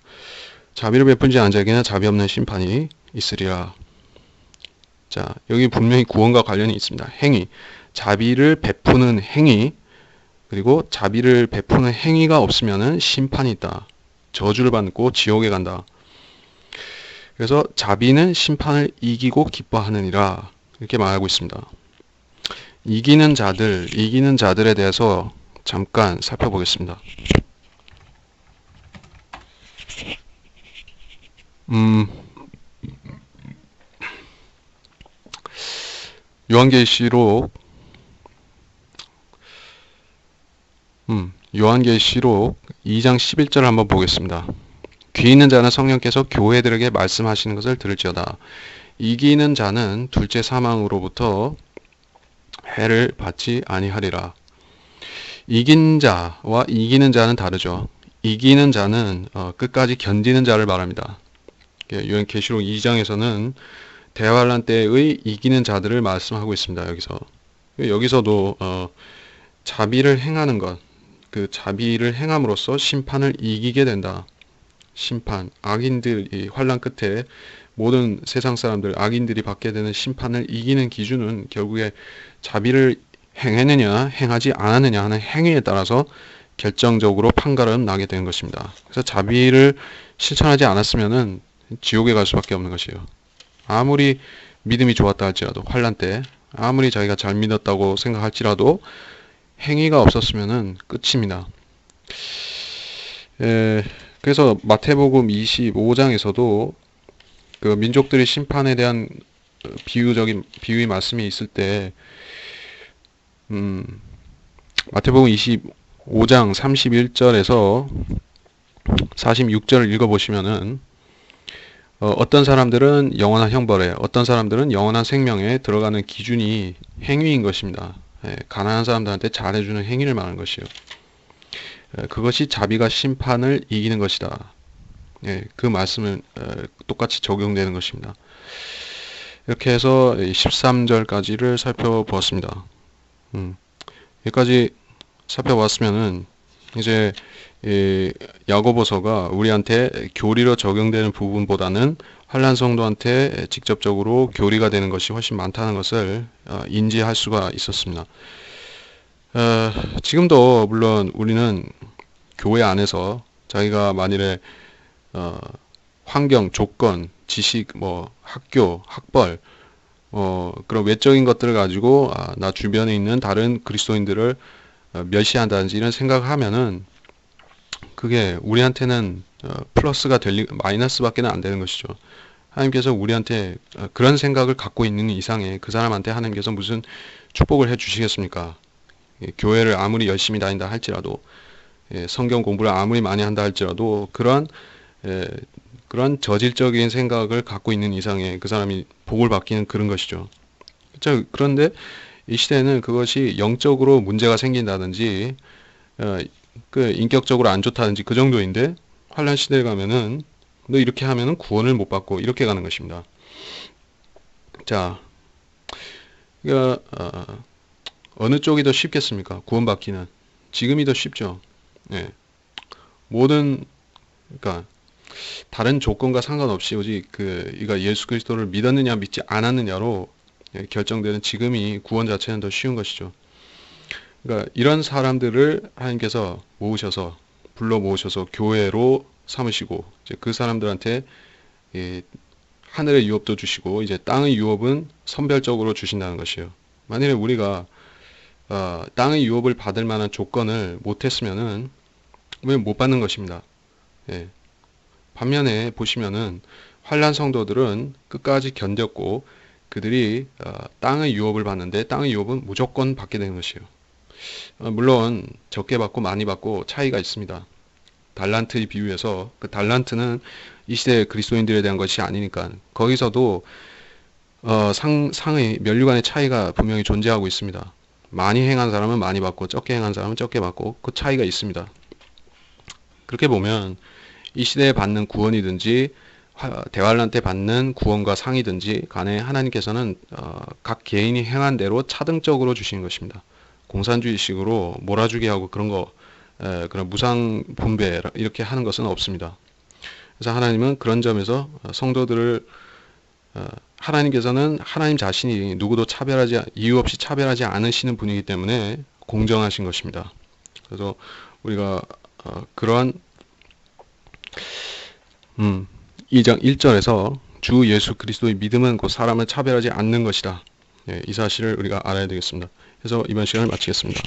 자비를 베푼지 않은 자에게는 자비 없는 심판이 있으리라. 자, 여기 분명히 구원과 관련이 있습니다. 행위, 자비를 베푸는 행위, 그리고 자비를 베푸는 행위가 없으면은 심판이 있다. 저주를 받고 지옥에 간다. 그래서 자비는 심판을 이기고 기뻐하느니라 이렇게 말하고 있습니다. 이기는 자들에 대해서 잠깐 살펴보겠습니다. 요한계시록 2장 11절을 한번 보겠습니다. 귀 있는 자는 성령께서 교회들에게 말씀하시는 것을 들을지어다. 이기는 자는 둘째 사망으로부터 해를 받지 아니하리라. 이긴 자와 이기는 자는 다르죠. 이기는 자는 끝까지 견디는 자를 말합니다. 요한계시록 2장에서는 대환란 때의 이기는 자들을 말씀하고 있습니다. 여기서도 자비를 행하는 것, 그 자비를 행함으로써 심판을 이기게 된다. 심판, 악인들이 환란 끝에 모든 세상 사람들, 악인들이 받게 되는 심판을 이기는 기준은 결국에 자비를 행했느냐, 행하지 않았느냐 하는 행위에 따라서 결정적으로 판가름 나게 되는 것입니다. 그래서 자비를 실천하지 않았으면은 지옥에 갈 수밖에 없는 것이에요. 아무리 믿음이 좋았다 할지라도 환란 때 아무리 자기가 잘 믿었다고 생각할지라도 행위가 없었으면은 끝입니다. 그래서 마태복음 25장에서도 그 민족들의 심판에 대한 비유의 말씀이 있을 때, 음, 마태복음 25장 31절에서 46절을 읽어보시면은, 어떤 사람들은 영원한 형벌에, 어떤 사람들은 영원한 생명에 들어가는 기준이 행위인 것입니다. 가난한 사람들한테 잘해주는 행위를 말하는 것이요. 그것이 자비가 심판을 이기는 것이다. 그 말씀은 똑같이 적용되는 것입니다. 이렇게 해서 13절까지를 살펴보았습니다. 여기까지 살펴봤으면은 이제 야고보서가 우리한테 교리로 적용되는 부분보다는 환난 성도한테 직접적으로 교리가 되는 것이 훨씬 많다는 것을 인지할 수가 있었습니다. 지금도 물론 우리는 교회 안에서 자기가 만일에 환경, 조건, 지식, 뭐 학교, 학벌, 그런 외적인 것들을 가지고 나 주변에 있는 다른 그리스도인들을 멸시한다든지 이런 생각을 하면은 그게 우리한테는 플러스가 될 마이너스밖에 안 되는 것이죠. 하나님께서 우리한테 그런 생각을 갖고 있는 이상에 그 사람한테 하나님께서 무슨 축복을 해 주시겠습니까? 교회를 아무리 열심히 다닌다 할지라도, 성경 공부를 아무리 많이 한다 할지라도 그런 저질적인 생각을 갖고 있는 이상에 그 사람이 복을 받기는 그런 것이죠. 그렇죠? 그런데 이 시대에는 그것이 영적으로 문제가 생긴다든지 그 인격적으로 안 좋다든지 그 정도인데, 환란 시대에 가면은 너 이렇게 하면은 구원을 못 받고 이렇게 가는 것입니다. 자, 그러니까 어느 쪽이 더 쉽겠습니까? 구원받기는 지금이 더 쉽죠. 모든, 그러니까 다른 조건과 상관없이 오직 이가 예수 그리스도를 믿었느냐 믿지 않았느냐로 결정되는 지금이 구원 자체는 더 쉬운 것이죠. 그러니까 이런 사람들을 하나님께서 불러 모으셔서 교회로 삼으시고, 이제 그 사람들한테 하늘의 유업도 주시고, 이제 땅의 유업은 선별적으로 주신다는 것이에요. 만일에 우리가 땅의 유업을 받을 만한 조건을 못했으면은 못 받는 것입니다. 반면에 보시면은 환난 성도들은 끝까지 견뎠고 그들이 땅의 유업을 받는데 땅의 유업은 무조건 받게 되는 것이에요. 물론 적게 받고 많이 받고 차이가 있습니다. 달란트의 비유에서 그 달란트는 이 시대 그리스도인들에 대한 것이 아니니까 거기서도 상의 면류관의 차이가 분명히 존재하고 있습니다. 많이 행한 사람은 많이 받고 적게 행한 사람은 적게 받고 그 차이가 있습니다. 그렇게 보면 이 시대에 받는 구원이든지 대환란 때 받는 구원과 상이든지 간에 하나님께서는 각 개인이 행한 대로 차등적으로 주시는 것입니다. 공산주의식으로 몰아주게 하고 그런 무상 분배 이렇게 하는 것은 없습니다. 그래서 하나님은 그런 점에서 성도들을 하나님께서는 하나님 자신이 누구도 이유 없이 차별하지 않으시는 분이기 때문에 공정하신 것입니다. 그래서 우리가 그러한 2장 1절에서 주 예수 그리스도의 믿음은 곧 사람을 차별하지 않는 것이다. 이 사실을 우리가 알아야 되겠습니다. 그래서 이번 시간을 마치겠습니다.